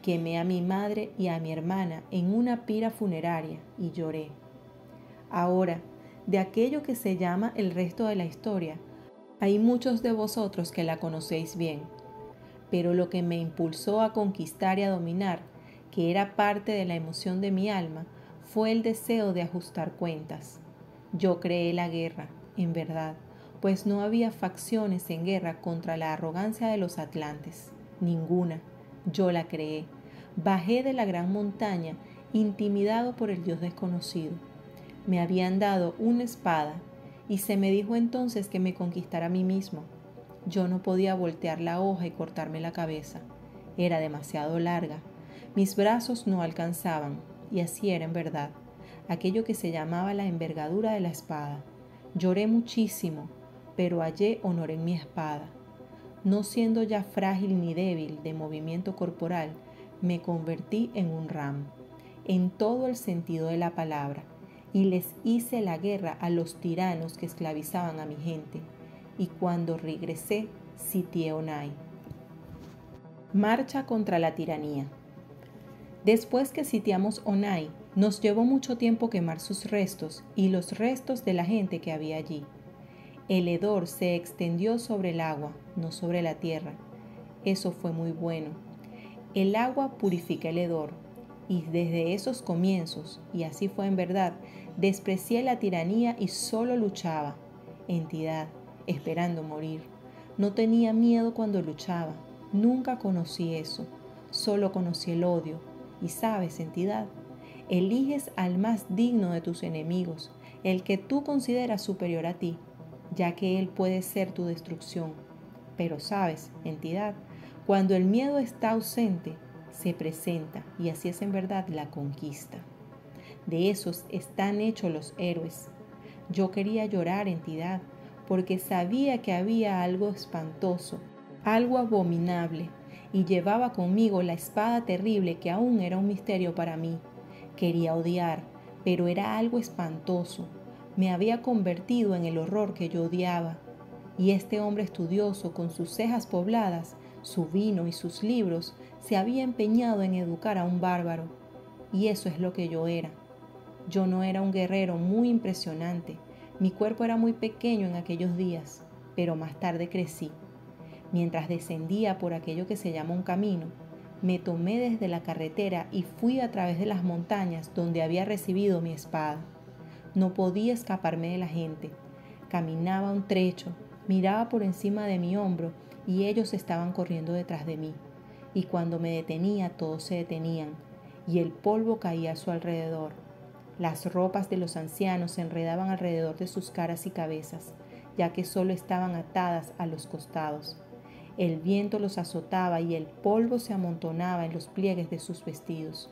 Quemé a mi madre y a mi hermana en una pira funeraria y lloré. Ahora, de aquello que se llama el resto de la historia, hay muchos de vosotros que la conocéis bien, pero lo que me impulsó a conquistar y a dominar, que era parte de la emoción de mi alma, fue el deseo de ajustar cuentas. Yo creé la guerra, en verdad, pues no había facciones en guerra contra la arrogancia de los atlantes, ninguna. Yo la creé. Bajé de la gran montaña, intimidado por el Dios desconocido. Me habían dado una espada, y se me dijo entonces que me conquistara a mí mismo. Yo no podía voltear la hoja y cortarme la cabeza. Era demasiado larga. Mis brazos no alcanzaban, y así era en verdad, aquello que se llamaba la envergadura de la espada. Lloré muchísimo, pero hallé honor en mi espada. No siendo ya frágil ni débil de movimiento corporal, me convertí en un ram, en todo el sentido de la palabra, y les hice la guerra a los tiranos que esclavizaban a mi gente, y cuando regresé, sitié Onai. Marcha contra la tiranía. Después que sitiamos Onai, nos llevó mucho tiempo quemar sus restos y los restos de la gente que había allí. El hedor se extendió sobre el agua, no sobre la tierra. Eso fue muy bueno. El agua purifica el hedor, y desde esos comienzos, y así fue en verdad, desprecié la tiranía y solo luchaba, entidad, esperando morir. No tenía miedo cuando luchaba, nunca conocí eso, solo conocí el odio. Y sabes, entidad, eliges al más digno de tus enemigos, el que tú consideras superior a ti, ya que él puede ser tu destrucción. Pero sabes, entidad, cuando el miedo está ausente, se presenta y así es en verdad la conquista. De esos están hechos los héroes. Yo quería llorar, entidad, porque sabía que había algo espantoso, algo abominable, y llevaba conmigo la espada terrible que aún era un misterio para mí. Quería odiar, pero era algo espantoso. Me había convertido en el horror que yo odiaba. Y este hombre estudioso, con sus cejas pobladas, su vino y sus libros, se había empeñado en educar a un bárbaro. Y eso es lo que yo era. Yo no era un guerrero muy impresionante. Mi cuerpo era muy pequeño en aquellos días, pero más tarde crecí. Mientras descendía por aquello que se llama un camino, me tomé desde la carretera y fui a través de las montañas donde había recibido mi espada. No podía escaparme de la gente. Caminaba un trecho, miraba por encima de mi hombro y ellos estaban corriendo detrás de mí. Y cuando me detenía, todos se detenían y el polvo caía a su alrededor. Las ropas de los ancianos se enredaban alrededor de sus caras y cabezas, ya que solo estaban atadas a los costados. El viento los azotaba y el polvo se amontonaba en los pliegues de sus vestidos.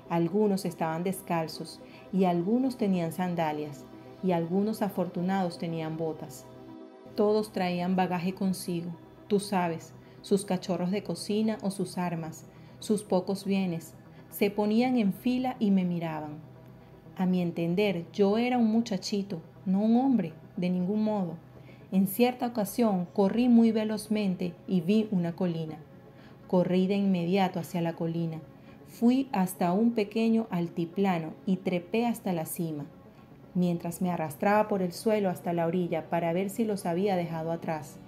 Algunos estaban descalzos y algunos tenían sandalias y algunos afortunados tenían botas. Todos traían bagaje consigo, tú sabes, sus cachorros de cocina o sus armas, sus pocos bienes. Se ponían en fila y me miraban. A mi entender, yo era un muchachito, no un hombre, de ningún modo. En cierta ocasión corrí muy velozmente y vi una colina. Corrí de inmediato hacia la colina. Fui hasta un pequeño altiplano y trepé hasta la cima, mientras me arrastraba por el suelo hasta la orilla para ver si los había dejado atrás,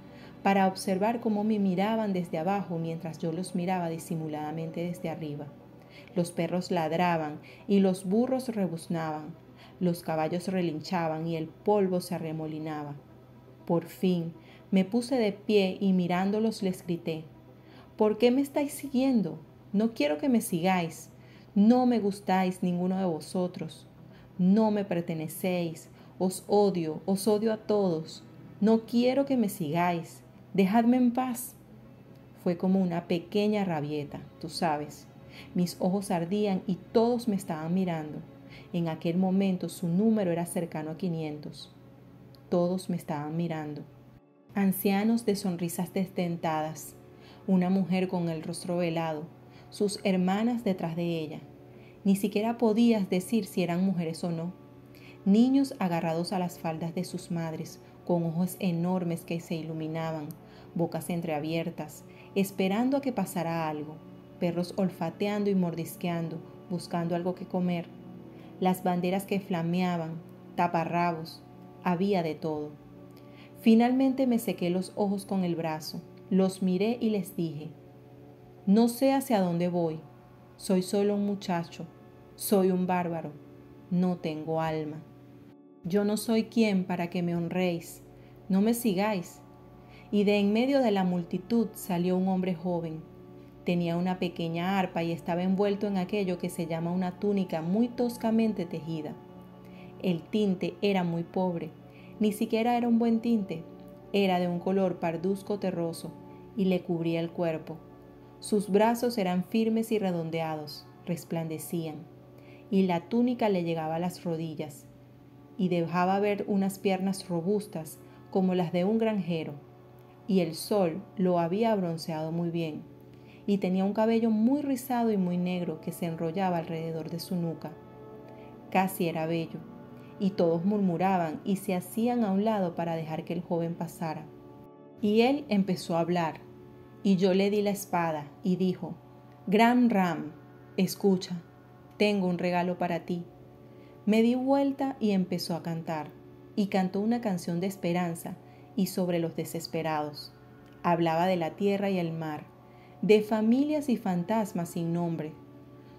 para observar cómo me miraban desde abajo mientras yo los miraba disimuladamente desde arriba. Los perros ladraban y los burros rebuznaban, los caballos relinchaban y el polvo se arremolinaba. Por fin me puse de pie y mirándolos les grité: ¿por qué me estáis siguiendo? No quiero que me sigáis. No me gustáis ninguno de vosotros. No me pertenecéis. Os odio a todos. No quiero que me sigáis. Dejadme en paz. Fue como una pequeña rabieta, tú sabes. Mis ojos ardían y todos me estaban mirando. En aquel momento su número era cercano a 500. Todos me estaban mirando. Ancianos de sonrisas desdentadas, una mujer con el rostro velado, sus hermanas detrás de ella. Ni siquiera podías decir si eran mujeres o no. Niños agarrados a las faldas de sus madres, con ojos enormes que se iluminaban, bocas entreabiertas, esperando a que pasara algo, perros olfateando y mordisqueando, buscando algo que comer, las banderas que flameaban, taparrabos, había de todo. Finalmente me sequé los ojos con el brazo, los miré y les dije: no sé hacia dónde voy, soy solo un muchacho, soy un bárbaro, no tengo alma. Yo no soy quien para que me honréis, no me sigáis. Y de en medio de la multitud salió un hombre joven. Tenía una pequeña arpa y estaba envuelto en aquello que se llama una túnica muy toscamente tejida. El tinte era muy pobre, ni siquiera era un buen tinte, era de un color parduzco terroso y le cubría el cuerpo. Sus brazos eran firmes y redondeados, resplandecían, y la túnica le llegaba a las rodillas, y dejaba ver unas piernas robustas como las de un granjero, y el sol lo había bronceado muy bien, y tenía un cabello muy rizado y muy negro que se enrollaba alrededor de su nuca. Casi era bello, y todos murmuraban y se hacían a un lado para dejar que el joven pasara. Y él empezó a hablar, y yo le di la espada y dijo: Gran Ram, escucha, tengo un regalo para ti. Me di vuelta y empezó a cantar, y cantó una canción de esperanza y sobre los desesperados. Hablaba de la tierra y el mar, de familias y fantasmas sin nombre.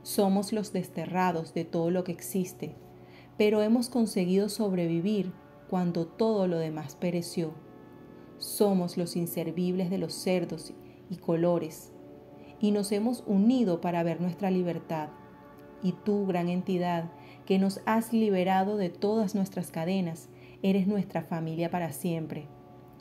Somos los desterrados de todo lo que existe, pero hemos conseguido sobrevivir cuando todo lo demás pereció. Somos los inservibles de los cerdos y colores, y nos hemos unido para ver nuestra libertad. Y tú, gran entidad, que nos has liberado de todas nuestras cadenas, eres nuestra familia para siempre.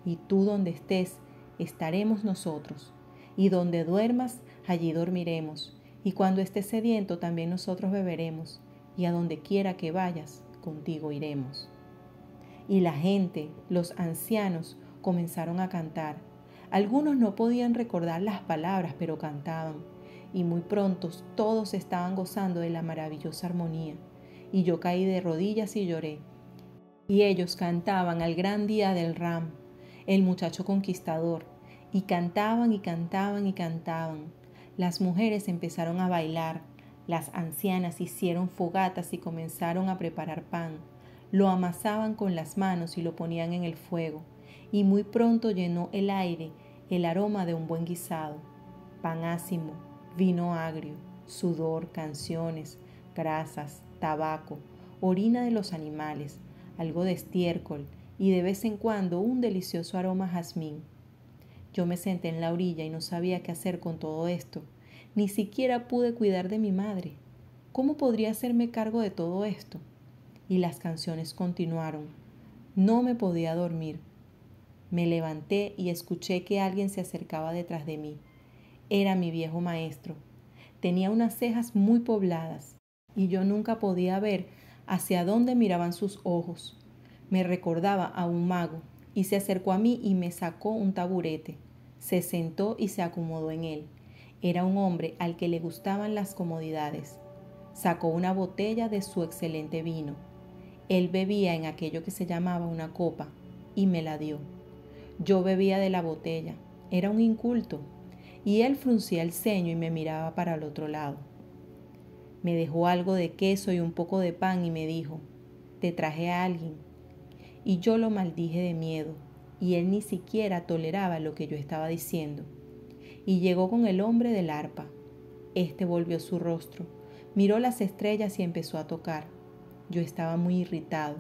Y tú donde estés, estaremos nosotros, y donde duermas, Allí dormiremos, y cuando estés sediento también nosotros beberemos, y a donde quiera que vayas, contigo iremos. Y la gente, los ancianos, comenzaron a cantar. Algunos no podían recordar las palabras, pero cantaban, y muy pronto todos estaban gozando de la maravillosa armonía. Y yo caí de rodillas y lloré. Y ellos cantaban al gran día del Ram, el muchacho conquistador, y cantaban y cantaban y cantaban. Las mujeres empezaron a bailar, las ancianas hicieron fogatas y comenzaron a preparar pan. Lo amasaban con las manos y lo ponían en el fuego, y muy pronto llenó el aire el aroma de un buen guisado. Pan ácimo, vino agrio, sudor, canciones, grasas, tabaco, orina de los animales, algo de estiércol y de vez en cuando un delicioso aroma a jazmín. Yo me senté en la orilla y no sabía qué hacer con todo esto. Ni siquiera pude cuidar de mi madre. ¿Cómo podría hacerme cargo de todo esto? Y las canciones continuaron. No me podía dormir. Me levanté y escuché que alguien se acercaba detrás de mí. Era mi viejo maestro. Tenía unas cejas muy pobladas y yo nunca podía ver hacia dónde miraban sus ojos. Me recordaba a un mago y se acercó a mí y me sacó un taburete. Se sentó y se acomodó en él. Era un hombre al que le gustaban las comodidades. Sacó una botella de su excelente vino. Él bebía en aquello que se llamaba una copa y me la dio. Yo bebía de la botella. Era un inculto. Y él fruncía el ceño y me miraba para el otro lado. Me dejó algo de queso y un poco de pan y me dijo, «Te traje a alguien». Y yo lo maldije de miedo, y él ni siquiera toleraba lo que yo estaba diciendo. Y llegó con el hombre del arpa. Este volvió su rostro, miró las estrellas y empezó a tocar. Yo estaba muy irritado,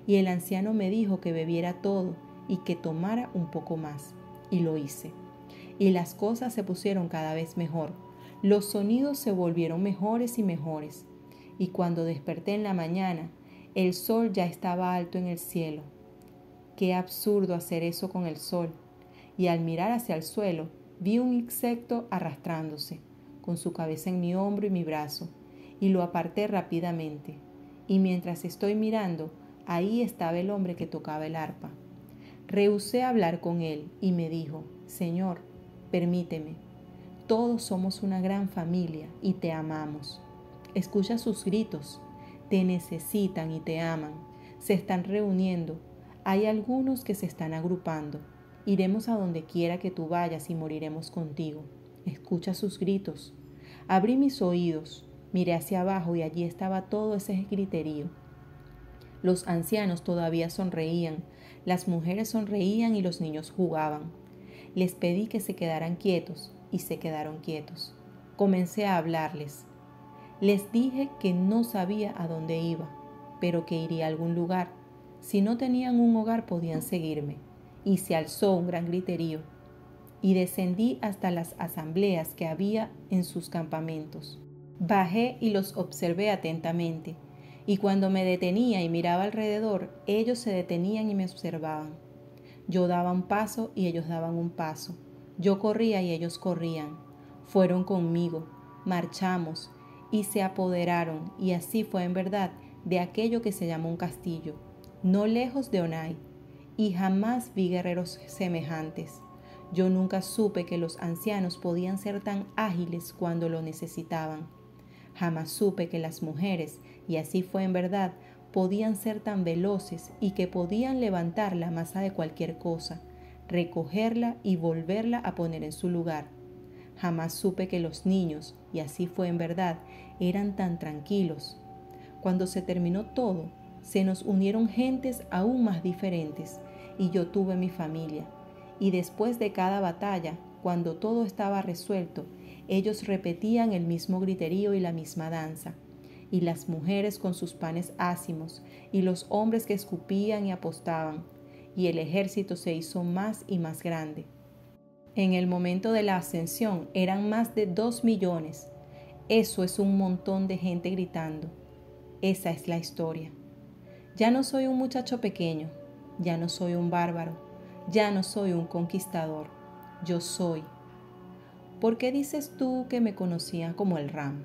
y el anciano me dijo que bebiera todo y que tomara un poco más, y lo hice. Y las cosas se pusieron cada vez mejor. Los sonidos se volvieron mejores y mejores. Y cuando desperté en la mañana, el sol ya estaba alto en el cielo. Qué absurdo hacer eso con el sol. Y al mirar hacia el suelo, vi un insecto arrastrándose, con su cabeza en mi hombro y mi brazo, y lo aparté rápidamente. Y mientras estoy mirando, ahí estaba el hombre que tocaba el arpa. Rehusé hablar con él y me dijo, «Señor, permíteme. Todos somos una gran familia y te amamos. Escucha sus gritos. Te necesitan y te aman. Se están reuniendo. Hay algunos que se están agrupando. Iremos a donde quiera que tú vayas y moriremos contigo. Escucha sus gritos». Abrí mis oídos, miré hacia abajo y allí estaba todo ese griterío. Los ancianos todavía sonreían, las mujeres sonreían y los niños jugaban. Les pedí que se quedaran quietos y se quedaron quietos. Comencé a hablarles. Les dije que no sabía a dónde iba, pero que iría a algún lugar. Si no tenían un hogar podían seguirme. Y se alzó un gran griterío. Y descendí hasta las asambleas que había en sus campamentos. Bajé y los observé atentamente. Y cuando me detenía y miraba alrededor, ellos se detenían y me observaban. Yo daba un paso y ellos daban un paso. Yo corría y ellos corrían. Fueron conmigo, marchamos y se apoderaron, y así fue en verdad de aquello que se llama un castillo, no lejos de Onay, y jamás vi guerreros semejantes. Yo nunca supe que los ancianos podían ser tan ágiles cuando lo necesitaban. Jamás supe que las mujeres, y así fue en verdad, podían ser tan veloces y que podían levantar la masa de cualquier cosa, recogerla y volverla a poner en su lugar. Jamás supe que los niños, y así fue en verdad, eran tan tranquilos. Cuando se terminó todo, se nos unieron gentes aún más diferentes, y yo tuve mi familia. Y después de cada batalla, cuando todo estaba resuelto, ellos repetían el mismo griterío y la misma danza. Y las mujeres con sus panes ácimos, y los hombres que escupían y apostaban, y el ejército se hizo más y más grande. En el momento de la ascensión eran más de 2 millones. Eso es un montón de gente gritando. Esa es la historia. Ya no soy un muchacho pequeño, ya no soy un bárbaro, ya no soy un conquistador. Yo soy ¿por qué dices tú que me conocían como el Ram?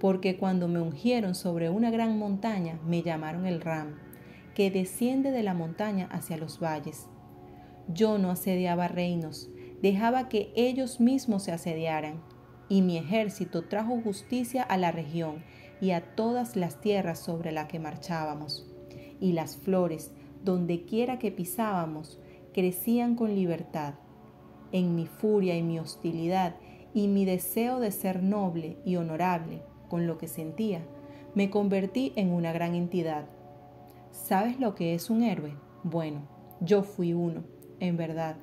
Porque cuando me ungieron sobre una gran montaña, me llamaron el Ram, que desciende de la montaña hacia los valles. Yo no asediaba reinos, dejaba que ellos mismos se asediaran, y mi ejército trajo justicia a la región y a todas las tierras sobre las que marchábamos. Y las flores, donde quiera que pisábamos, crecían con libertad. En mi furia y mi hostilidad y mi deseo de ser noble y honorable con lo que sentía, me convertí en una gran entidad. ¿Sabes lo que es un héroe? Bueno, yo fui uno, en verdad.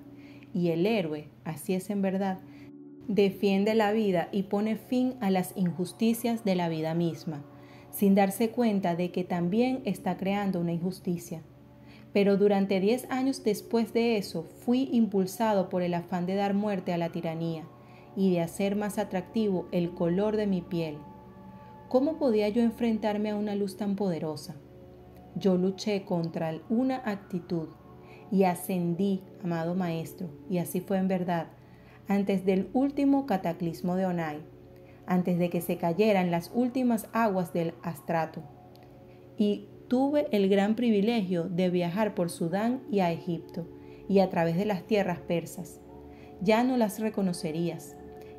Y el héroe, así es en verdad, defiende la vida y pone fin a las injusticias de la vida misma, sin darse cuenta de que también está creando una injusticia. Pero durante 10 años después de eso, fui impulsado por el afán de dar muerte a la tiranía y de hacer más atractivo el color de mi piel. ¿Cómo podía yo enfrentarme a una luz tan poderosa? Yo luché contra una actitud y ascendí, amado maestro, y así fue en verdad, antes del último cataclismo de Onai, antes de que se cayeran las últimas aguas del Astrato. Y tuve el gran privilegio de viajar por Sudán y a Egipto, y a través de las tierras persas. Ya no las reconocerías.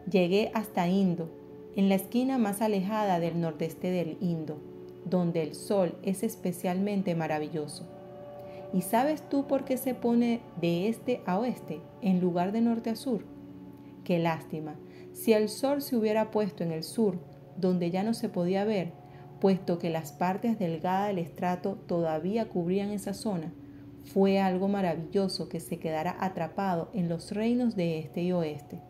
Llegué hasta Indo, en la esquina más alejada del nordeste del Indo, donde el sol es especialmente maravilloso. ¿Y sabes tú por qué se pone de este a oeste en lugar de norte a sur? Qué lástima, si el sol se hubiera puesto en el sur, donde ya no se podía ver, puesto que las partes delgadas del estrato todavía cubrían esa zona, fue algo maravilloso que se quedara atrapado en los reinos de este y oeste.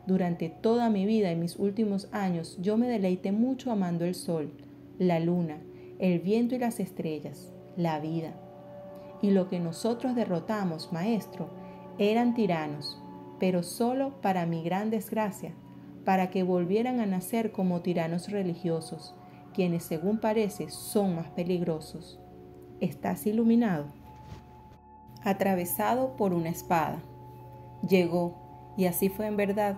Durante toda mi vida y mis últimos años yo me deleité mucho amando el sol, la luna, el viento y las estrellas, la vida. Y lo que nosotros derrotamos, maestro, eran tiranos, pero solo para mi gran desgracia, para que volvieran a nacer como tiranos religiosos, quienes según parece son más peligrosos. ¿Estás iluminado? Atravesado por una espada. Llegó, y así fue en verdad,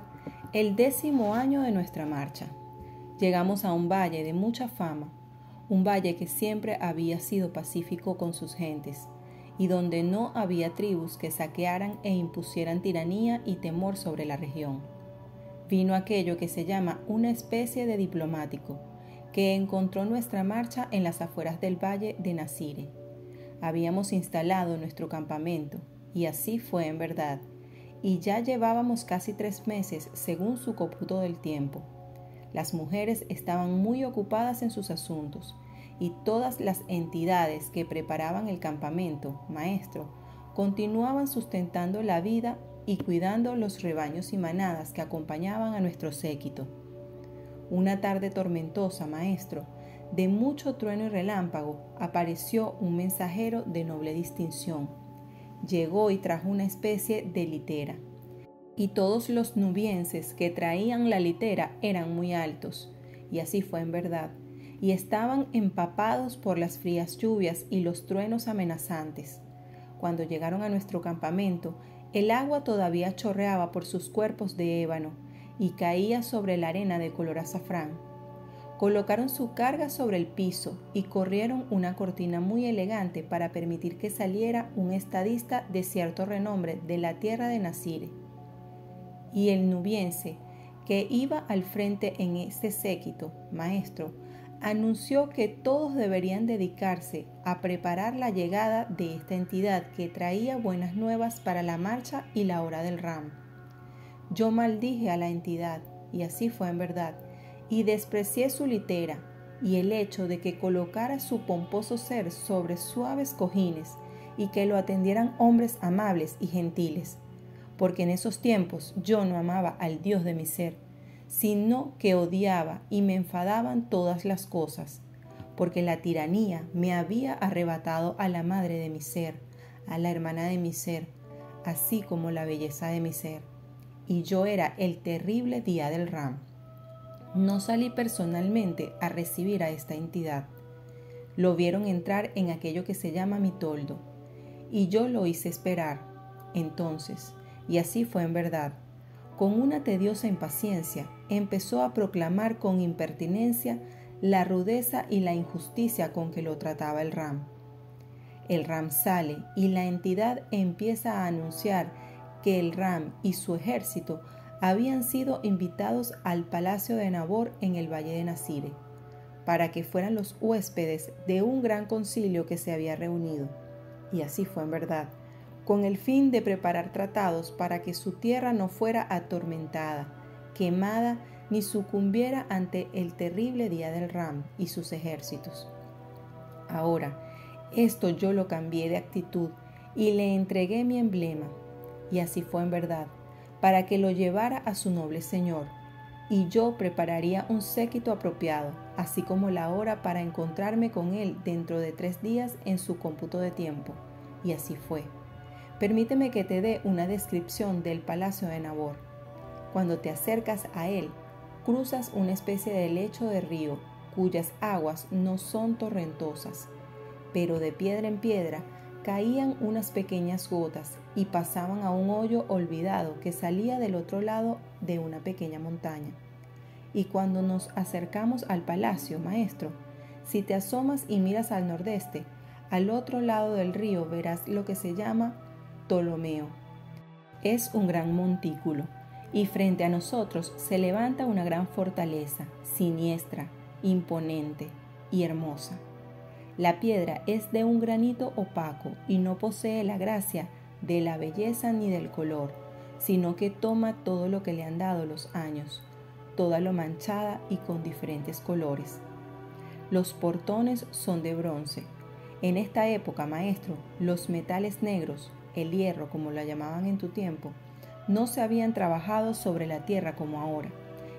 el 10º año de nuestra marcha. Llegamos a un valle de mucha fama, un valle que siempre había sido pacífico con sus gentes, y donde no había tribus que saquearan e impusieran tiranía y temor sobre la región. Vino aquello que se llama una especie de diplomático, que encontró nuestra marcha en las afueras del valle de Nasire. Habíamos instalado nuestro campamento, y así fue en verdad, y ya llevábamos casi 3 meses según su cómputo del tiempo. Las mujeres estaban muy ocupadas en sus asuntos, y todas las entidades que preparaban el campamento, maestro, continuaban sustentando la vida y cuidando los rebaños y manadas que acompañaban a nuestro séquito. Una tarde tormentosa, maestro, de mucho trueno y relámpago, apareció un mensajero de noble distinción. Llegó y trajo una especie de litera. Y todos los nubienses que traían la litera eran muy altos, y así fue en verdad, y estaban empapados por las frías lluvias y los truenos amenazantes. Cuando llegaron a nuestro campamento, el agua todavía chorreaba por sus cuerpos de ébano y caía sobre la arena de color azafrán. Colocaron su carga sobre el piso y corrieron una cortina muy elegante para permitir que saliera un estadista de cierto renombre de la tierra de Nasire. Y el nubiense, que iba al frente en este séquito, maestro, anunció que todos deberían dedicarse a preparar la llegada de esta entidad que traía buenas nuevas para la marcha y la hora del Ram. Yo maldije a la entidad, y así fue en verdad, y desprecié su litera y el hecho de que colocara su pomposo ser sobre suaves cojines y que lo atendieran hombres amables y gentiles, porque en esos tiempos yo no amaba al Dios de mi ser, sino que odiaba y me enfadaban todas las cosas, porque la tiranía me había arrebatado a la madre de mi ser, a la hermana de mi ser, así como la belleza de mi ser, y yo era el terrible día del Ram. No salí personalmente a recibir a esta entidad. Lo vieron entrar en aquello que se llama mi toldo, y yo lo hice esperar. Entonces, y así fue en verdad, con una tediosa impaciencia, empezó a proclamar con impertinencia la rudeza y la injusticia con que lo trataba el Ram. El Ram sale y la entidad empieza a anunciar que el Ram y su ejército habían sido invitados al palacio de Nabor en el valle de Nasire, para que fueran los huéspedes de un gran concilio que se había reunido. Y así fue en verdad, con el fin de preparar tratados para que su tierra no fuera atormentada, quemada, ni sucumbiera ante el terrible día del Ram y sus ejércitos. Ahora, esto yo lo cambié de actitud y le entregué mi emblema, y así fue en verdad, para que lo llevara a su noble señor, y yo prepararía un séquito apropiado, así como la hora para encontrarme con él dentro de 3 días en su cómputo de tiempo, y así fue. Permíteme que te dé una descripción del palacio de Nabor. Cuando te acercas a él, cruzas una especie de lecho de río, cuyas aguas no son torrentosas, pero de piedra en piedra caían unas pequeñas gotas y pasaban a un hoyo olvidado que salía del otro lado de una pequeña montaña. Y cuando nos acercamos al palacio, maestro, si te asomas y miras al nordeste, al otro lado del río verás lo que se llama Ptolomeo. Es un gran montículo, y frente a nosotros se levanta una gran fortaleza, siniestra, imponente y hermosa. La piedra es de un granito opaco y no posee la gracia de la belleza ni del color, sino que toma todo lo que le han dado los años, toda lo manchada y con diferentes colores. Los portones son de bronce. En esta época, maestro, los metales negros, el hierro como lo llamaban en tu tiempo, no se habían trabajado sobre la tierra como ahora,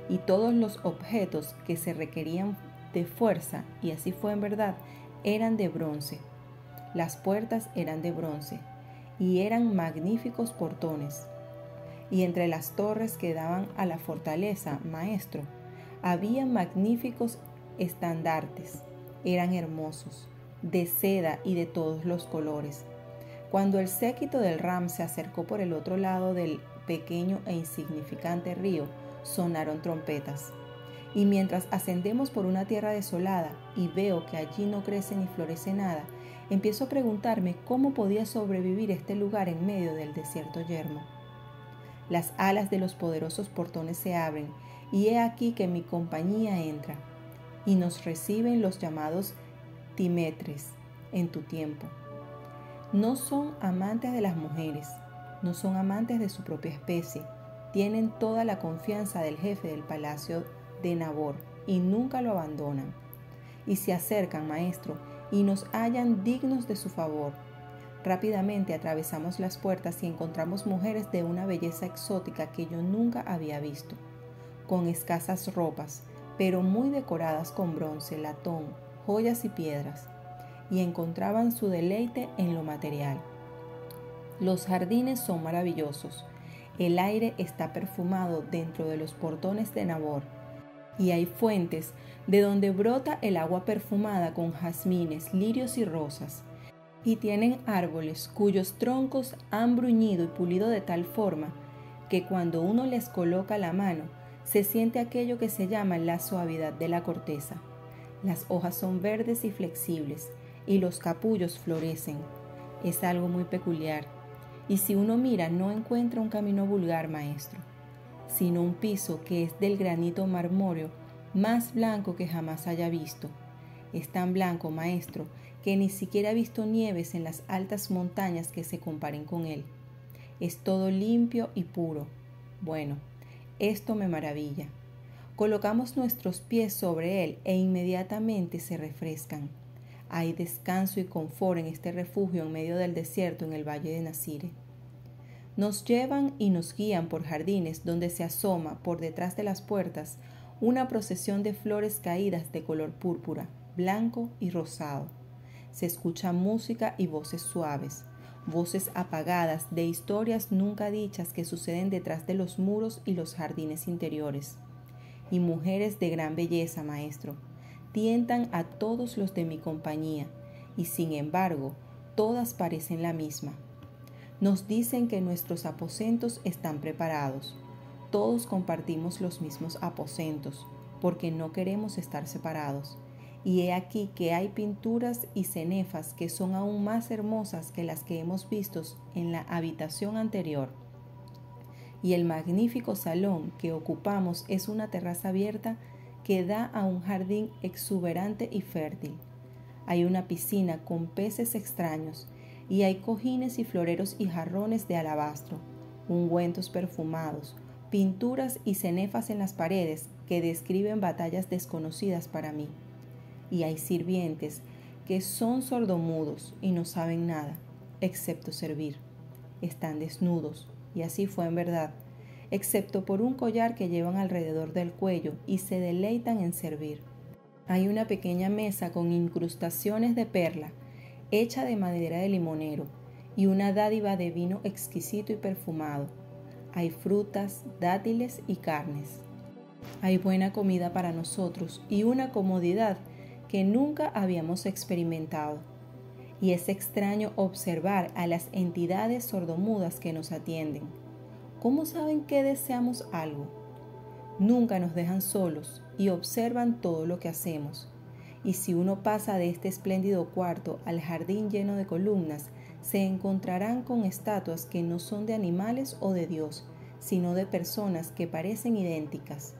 y todos los objetos que se requerían de fuerza, y así fue en verdad, eran de bronce. Las puertas eran de bronce, y eran magníficos portones. Y entre las torres que daban a la fortaleza, maestro, había magníficos estandartes. Eran hermosos, de seda y de todos los colores. Cuando el séquito del Ram se acercó por el otro lado del pequeño e insignificante río, sonaron trompetas. Y mientras ascendemos por una tierra desolada y veo que allí no crece ni florece nada, empiezo a preguntarme cómo podía sobrevivir este lugar en medio del desierto yermo. Las alas de los poderosos portones se abren, y he aquí que mi compañía entra, y nos reciben los llamados Timetres en tu tiempo. No son amantes de las mujeres, no son amantes de su propia especie, tienen toda la confianza del jefe del palacio de Nabor y nunca lo abandonan. Y se acercan, maestro, y nos hallan dignos de su favor. Rápidamente atravesamos las puertas y encontramos mujeres de una belleza exótica que yo nunca había visto, con escasas ropas, pero muy decoradas con bronce, latón, joyas y piedras, y encontraban su deleite en lo material. Los jardines son maravillosos, el aire está perfumado dentro de los portones de Nabor, y hay fuentes de donde brota el agua perfumada con jazmines, lirios y rosas, y tienen árboles cuyos troncos han bruñido y pulido de tal forma que cuando uno les coloca la mano se siente aquello que se llama la suavidad de la corteza. Las hojas son verdes y flexibles, y los capullos florecen. Es algo muy peculiar, y si uno mira no encuentra un camino vulgar, maestro, sino un piso que es del granito marmóreo más blanco que jamás haya visto. Es tan blanco, maestro, que ni siquiera he visto nieves en las altas montañas que se comparen con él. Es todo limpio y puro. Bueno, esto me maravilla. Colocamos nuestros pies sobre él e inmediatamente se refrescan. Hay descanso y confort en este refugio en medio del desierto en el valle de Nasire. Nos llevan y nos guían por jardines donde se asoma por detrás de las puertas una procesión de flores caídas de color púrpura, blanco y rosado. Se escucha música y voces suaves, voces apagadas de historias nunca dichas que suceden detrás de los muros y los jardines interiores. Y mujeres de gran belleza, maestro, tientan a todos los de mi compañía, y sin embargo, todas parecen la misma. Nos dicen que nuestros aposentos están preparados. todos compartimos los mismos aposentos, porque no queremos estar separados. Y he aquí que hay pinturas y cenefas que son aún más hermosas que las que hemos visto en la habitación anterior. Y el magnífico salón que ocupamos es una terraza abierta que da a un jardín exuberante y fértil. Hay una piscina con peces extraños, y hay cojines y floreros y jarrones de alabastro, ungüentos perfumados, pinturas y cenefas en las paredes que describen batallas desconocidas para mí. Y hay sirvientes que son sordomudos y no saben nada, excepto servir. Están desnudos, y así fue en verdad, excepto por un collar que llevan alrededor del cuello y se deleitan en servir. Hay una pequeña mesa con incrustaciones de perla, hecha de madera de limonero, y una dádiva de vino exquisito y perfumado. Hay frutas, dátiles y carnes. Hay buena comida para nosotros y una comodidad que nunca habíamos experimentado. Y es extraño observar a las entidades sordomudas que nos atienden. ¿Cómo saben que deseamos algo? Nunca nos dejan solos y observan todo lo que hacemos. Y si uno pasa de este espléndido cuarto al jardín lleno de columnas, se encontrarán con estatuas que no son de animales o de Dios, sino de personas que parecen idénticas.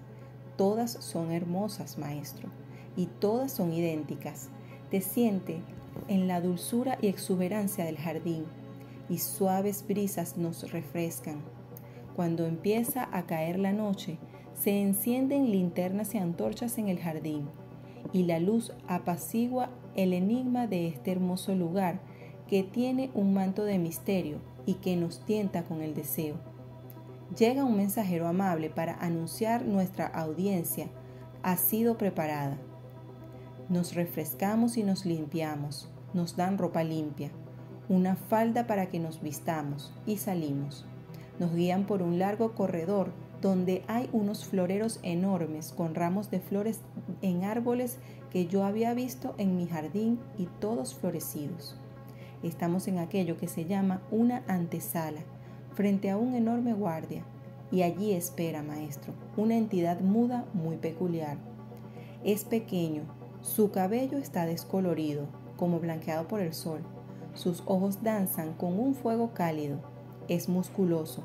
Todas son hermosas, maestro, y todas son idénticas. Te siente en la dulzura y exuberancia del jardín, y suaves brisas nos refrescan. Cuando empieza a caer la noche, se encienden linternas y antorchas en el jardín, y la luz apacigua el enigma de este hermoso lugar que tiene un manto de misterio y que nos tienta con el deseo. Llega un mensajero amable para anunciar nuestra audiencia ha sido preparada. Nos refrescamos y nos limpiamos, nos dan ropa limpia, una falda para que nos vistamos y salimos. Nos guían por un largo corredor donde hay unos floreros enormes con ramos de flores en árboles que yo había visto en mi jardín y todos florecidos. Estamos en aquello que se llama una antesala, frente a un enorme guardia, y allí espera, maestro, una entidad muda muy peculiar. Es pequeño, su cabello está descolorido, como blanqueado por el sol, sus ojos danzan con un fuego cálido, es musculoso,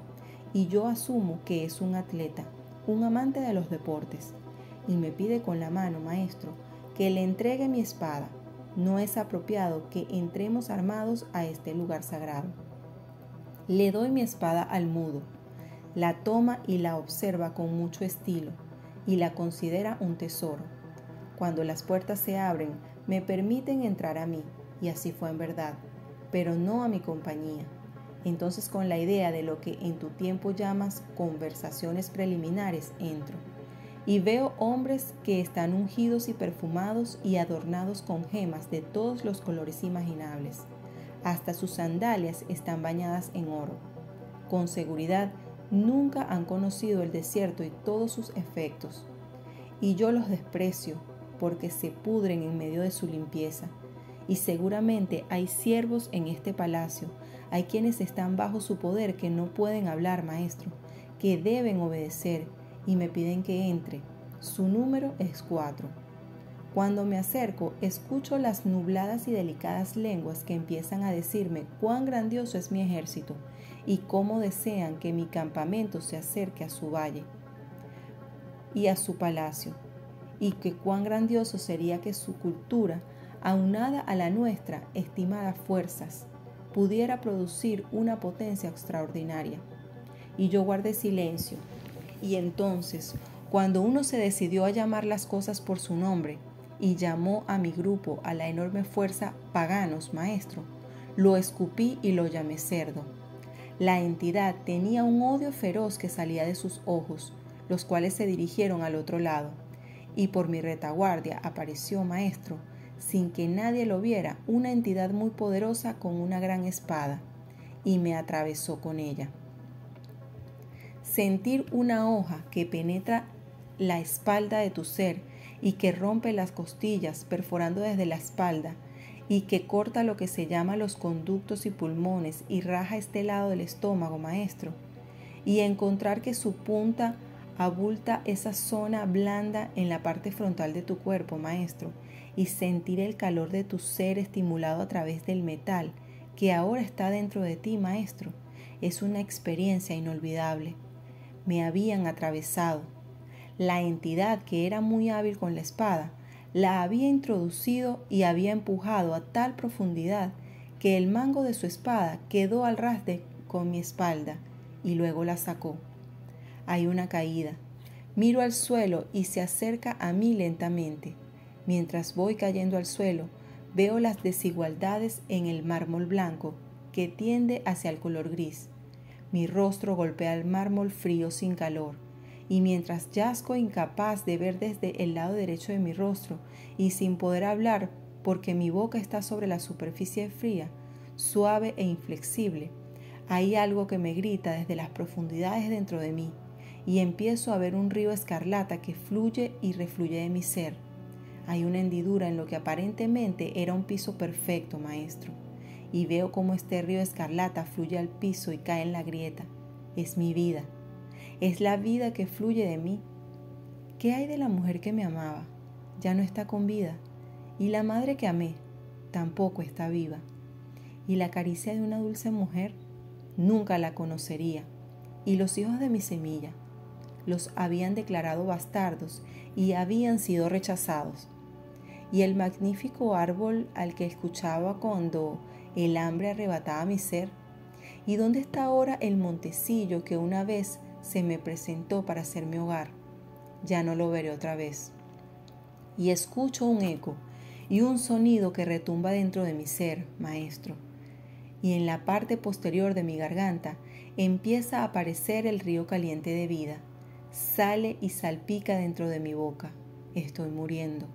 y yo asumo que es un atleta, un amante de los deportes, y me pide con la mano, maestro, que le entregue mi espada. No es apropiado que entremos armados a este lugar sagrado. Le doy mi espada al mudo, la toma y la observa con mucho estilo, y la considera un tesoro. Cuando las puertas se abren, me permiten entrar a mí, y así fue en verdad, pero no a mi compañía. Entonces, con la idea de lo que en tu tiempo llamas conversaciones preliminares, entro y veo hombres que están ungidos y perfumados y adornados con gemas de todos los colores imaginables. Hasta sus sandalias están bañadas en oro. Con seguridad, nunca han conocido el desierto y todos sus efectos. Y yo los desprecio porque se pudren en medio de su limpieza. Y seguramente hay siervos en este palacio, hay quienes están bajo su poder que no pueden hablar, maestro, que deben obedecer y me piden que entre. Su número es 4. Cuando me acerco, escucho las nubladas y delicadas lenguas que empiezan a decirme cuán grandioso es mi ejército y cómo desean que mi campamento se acerque a su valle y a su palacio, y que cuán grandioso sería que su cultura, aunada a la nuestra estimada fuerzas, pudiera producir una potencia extraordinaria. Y yo guardé silencio. Y entonces, cuando uno se decidió a llamar las cosas por su nombre y llamó a mi grupo a la enorme fuerza paganos, maestro, lo escupí y lo llamé cerdo. La entidad tenía un odio feroz que salía de sus ojos, los cuales se dirigieron al otro lado. Y por mi retaguardia apareció, maestro, sin que nadie lo viera, una entidad muy poderosa con una gran espada, y me atravesó con ella. Sentir una hoja que penetra la espalda de tu ser y que rompe las costillas perforando desde la espalda y que corta lo que se llama los conductos y pulmones y raja este lado del estómago, maestro. y encontrar que su punta abulta esa zona blanda en la parte frontal de tu cuerpo, maestro, y sentir el calor de tu ser estimulado a través del metal que ahora está dentro de ti, maestro, es una experiencia inolvidable. Me habían atravesado. La entidad que era muy hábil con la espada la había introducido y había empujado a tal profundidad que el mango de su espada quedó al ras con mi espalda y luego la sacó. Hay una caída. Miro al suelo y se acerca a mí lentamente. Mientras voy cayendo al suelo, veo las desigualdades en el mármol blanco que tiende hacia el color gris. Mi rostro golpea el mármol frío sin calor, y mientras yazgo incapaz de ver desde el lado derecho de mi rostro y sin poder hablar porque mi boca está sobre la superficie fría, suave e inflexible, hay algo que me grita desde las profundidades dentro de mí, y empiezo a ver un río escarlata que fluye y refluye de mi ser. Hay una hendidura en lo que aparentemente era un piso perfecto, maestro, y veo cómo este río escarlata fluye al piso y cae en la grieta. Es mi vida. Es la vida que fluye de mí. ¿Qué hay de la mujer que me amaba? Ya no está con vida. Y la madre que amé tampoco está viva. Y la caricia de una dulce mujer nunca la conocería. Y los hijos de mi semilla los habían declarado bastardos y habían sido rechazados. Y el magnífico árbol al que escuchaba cuando el hambre arrebataba mi ser. ¿Y dónde está ahora el montecillo que una vez se me presentó para ser mi hogar? Ya no lo veré otra vez. Y escucho un eco y un sonido que retumba dentro de mi ser, maestro. Y en la parte posterior de mi garganta empieza a aparecer el río caliente de vida. Sale y salpica dentro de mi boca. Estoy muriendo.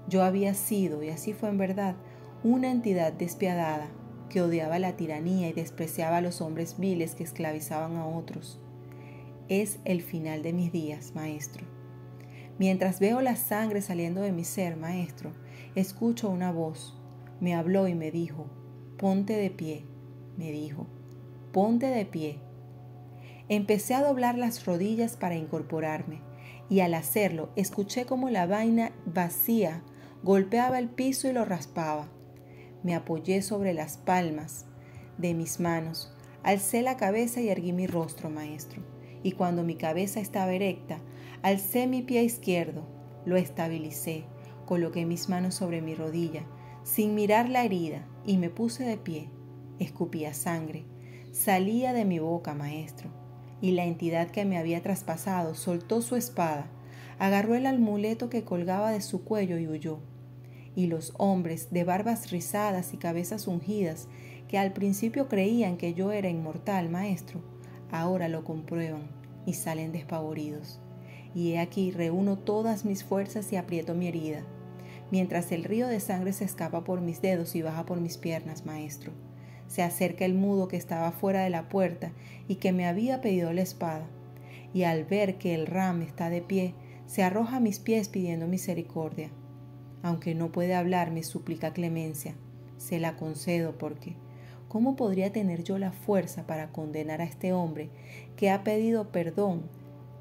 Yo había sido, y así fue en verdad, una entidad despiadada que odiaba la tiranía y despreciaba a los hombres viles que esclavizaban a otros. Es el final de mis días, maestro. Mientras veo la sangre saliendo de mi ser, maestro, escucho una voz. Me habló y me dijo, ponte de pie, me dijo, ponte de pie. Empecé a doblar las rodillas para incorporarme, y al hacerlo escuché como la vaina vacía golpeaba el piso y lo raspaba. Me apoyé sobre las palmas de mis manos, alcé la cabeza y erguí mi rostro, maestro. Y cuando mi cabeza estaba erecta, alcé mi pie izquierdo, lo estabilicé, coloqué mis manos sobre mi rodilla, sin mirar la herida, y me puse de pie. Escupía sangre, salía de mi boca, maestro, y la entidad que me había traspasado soltó su espada, agarró el amuleto que colgaba de su cuello y huyó. Y los hombres de barbas rizadas y cabezas ungidas, que al principio creían que yo era inmortal, maestro, ahora lo comprueban y salen despavoridos. Y he aquí reúno todas mis fuerzas y aprieto mi herida, mientras el río de sangre se escapa por mis dedos y baja por mis piernas, maestro. Se acerca el mudo que estaba fuera de la puerta y que me había pedido la espada, y al ver que el Ram está de pie, se arroja a mis pies pidiendo misericordia. Aunque no puede hablar, me suplica clemencia. Se la concedo porque, ¿cómo podría tener yo la fuerza para condenar a este hombre que ha pedido perdón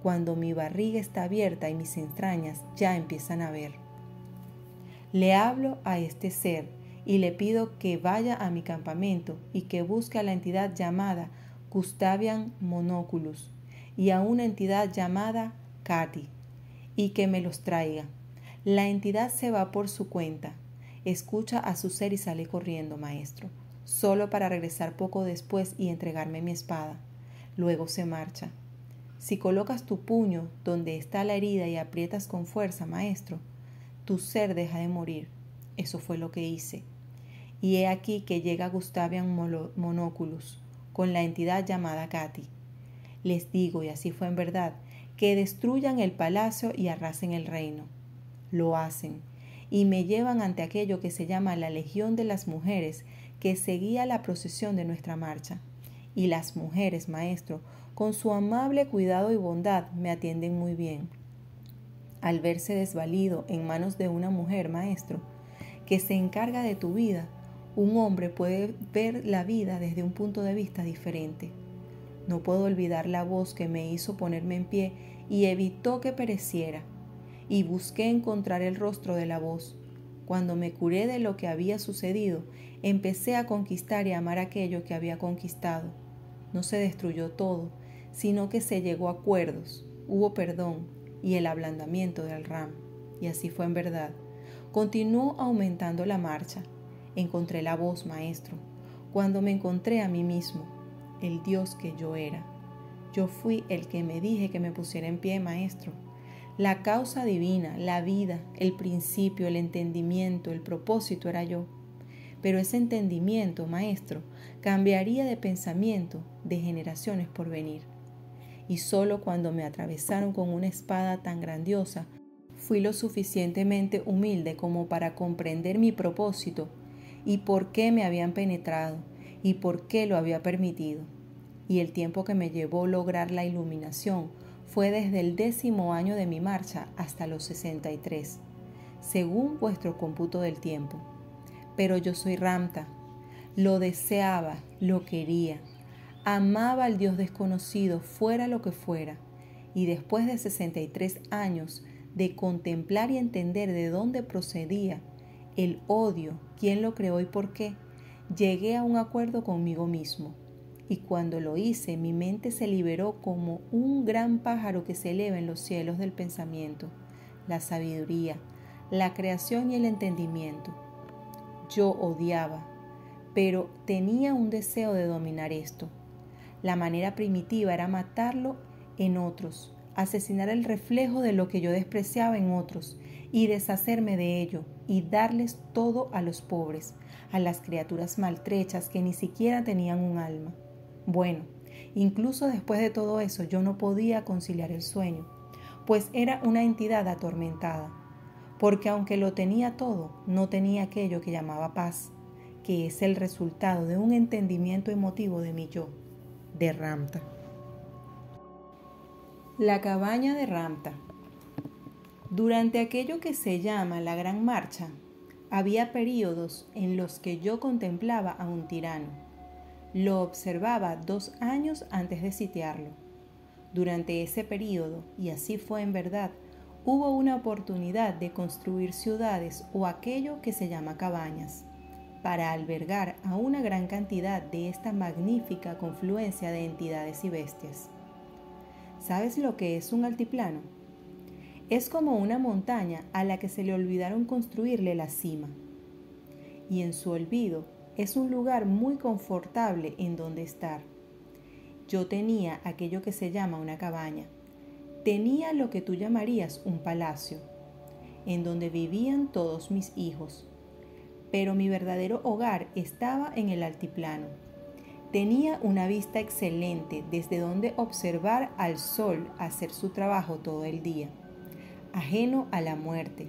cuando mi barriga está abierta y mis entrañas ya empiezan a ver? Le hablo a este ser y le pido que vaya a mi campamento y que busque a la entidad llamada Gustavian Monoculus y a una entidad llamada Cati y que me los traiga. La entidad se va por su cuenta, escucha a su ser y sale corriendo, maestro, solo para regresar poco después y entregarme mi espada. Luego se marcha. Si colocas tu puño donde está la herida y aprietas con fuerza, maestro, tu ser deja de morir. Eso fue lo que hice. Y he aquí que llega Gustavian Monoculus con la entidad llamada Cati. Les digo, y así fue en verdad, que destruyan el palacio y arrasen el reino. Lo hacen, y me llevan ante aquello que se llama la Legión de las Mujeres, que seguía la procesión de nuestra marcha. Y las mujeres, maestro, con su amable cuidado y bondad, me atienden muy bien. Al verse desvalido en manos de una mujer, maestro, que se encarga de tu vida, un hombre puede ver la vida desde un punto de vista diferente. No puedo olvidar la voz que me hizo ponerme en pie y evitó que pereciera. Y busqué encontrar el rostro de la voz. Cuando me curé de lo que había sucedido, empecé a conquistar y amar aquello que había conquistado. No se destruyó todo, sino que se llegó a acuerdos, hubo perdón y el ablandamiento del Ram. Y así fue en verdad. Continuó aumentando la marcha. Encontré la voz, maestro. Cuando me encontré a mí mismo, el Dios que yo era. Yo fui el que me dije que me pusiera en pie, maestro. La causa divina, la vida, el principio, el entendimiento, el propósito era yo. Pero ese entendimiento, maestro, cambiaría de pensamiento de generaciones por venir. Y solo cuando me atravesaron con una espada tan grandiosa, fui lo suficientemente humilde como para comprender mi propósito y por qué me habían penetrado y por qué lo había permitido. Y el tiempo que me llevó lograr la iluminación fue desde el 10º año de mi marcha hasta los 63, según vuestro cómputo del tiempo. Pero yo soy Ramta, lo deseaba, lo quería, amaba al Dios desconocido, fuera lo que fuera, y después de 63 años de contemplar y entender de dónde procedía el odio, quién lo creó y por qué, llegué a un acuerdo conmigo mismo. Y cuando lo hice, mi mente se liberó como un gran pájaro que se eleva en los cielos del pensamiento, la sabiduría, la creación y el entendimiento. Yo odiaba, pero tenía un deseo de dominar esto. La manera primitiva era matarlo en otros, asesinar el reflejo de lo que yo despreciaba en otros y deshacerme de ello y darles todo a los pobres, a las criaturas maltrechas que ni siquiera tenían un alma. Bueno, incluso después de todo eso yo no podía conciliar el sueño, pues era una entidad atormentada, porque aunque lo tenía todo, no tenía aquello que llamaba paz, que es el resultado de un entendimiento emotivo de mi yo, de Ramta. La cabaña de Ramta. Durante aquello que se llama la Gran Marcha, había períodos en los que yo contemplaba a un tirano. Lo observaba 2 años antes de sitiarlo. Durante ese período, y así fue en verdad, hubo una oportunidad de construir ciudades o aquello que se llama cabañas, para albergar a una gran cantidad de esta magnífica confluencia de entidades y bestias. ¿Sabes lo que es un altiplano? Es como una montaña a la que se le olvidaron construirle la cima. Y en su olvido es un lugar muy confortable en donde estar. Yo tenía aquello que se llama una cabaña. Tenía lo que tú llamarías un palacio, en donde vivían todos mis hijos. Pero mi verdadero hogar estaba en el altiplano. Tenía una vista excelente desde donde observar al sol hacer su trabajo todo el día, ajeno a la muerte,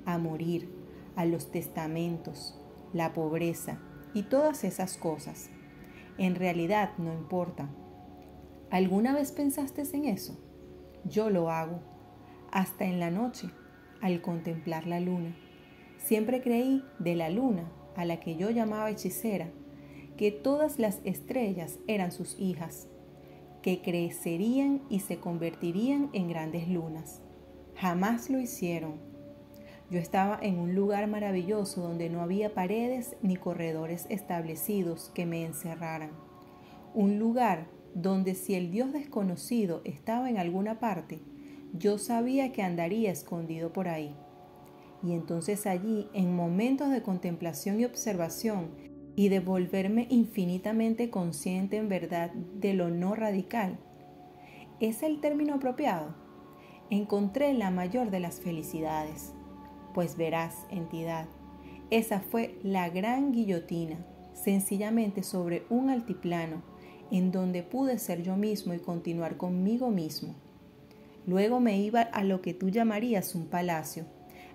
a morir, a los testamentos, la pobreza y todas esas cosas. En realidad no importa. ¿Alguna vez pensaste en eso? Yo lo hago, hasta en la noche, al contemplar la luna. Siempre creí de la luna, a la que yo llamaba hechicera, que todas las estrellas eran sus hijas, que crecerían y se convertirían en grandes lunas. Jamás lo hicieron. Yo estaba en un lugar maravilloso donde no había paredes ni corredores establecidos que me encerraran. Un lugar donde si el Dios desconocido estaba en alguna parte, yo sabía que andaría escondido por ahí. Y entonces allí, en momentos de contemplación y observación, y de volverme infinitamente consciente en verdad de lo no radical, ¿es el término apropiado? Encontré la mayor de las felicidades. Pues verás, entidad, esa fue la gran guillotina, sencillamente sobre un altiplano, en donde pude ser yo mismo y continuar conmigo mismo. Luego me iba a lo que tú llamarías un palacio.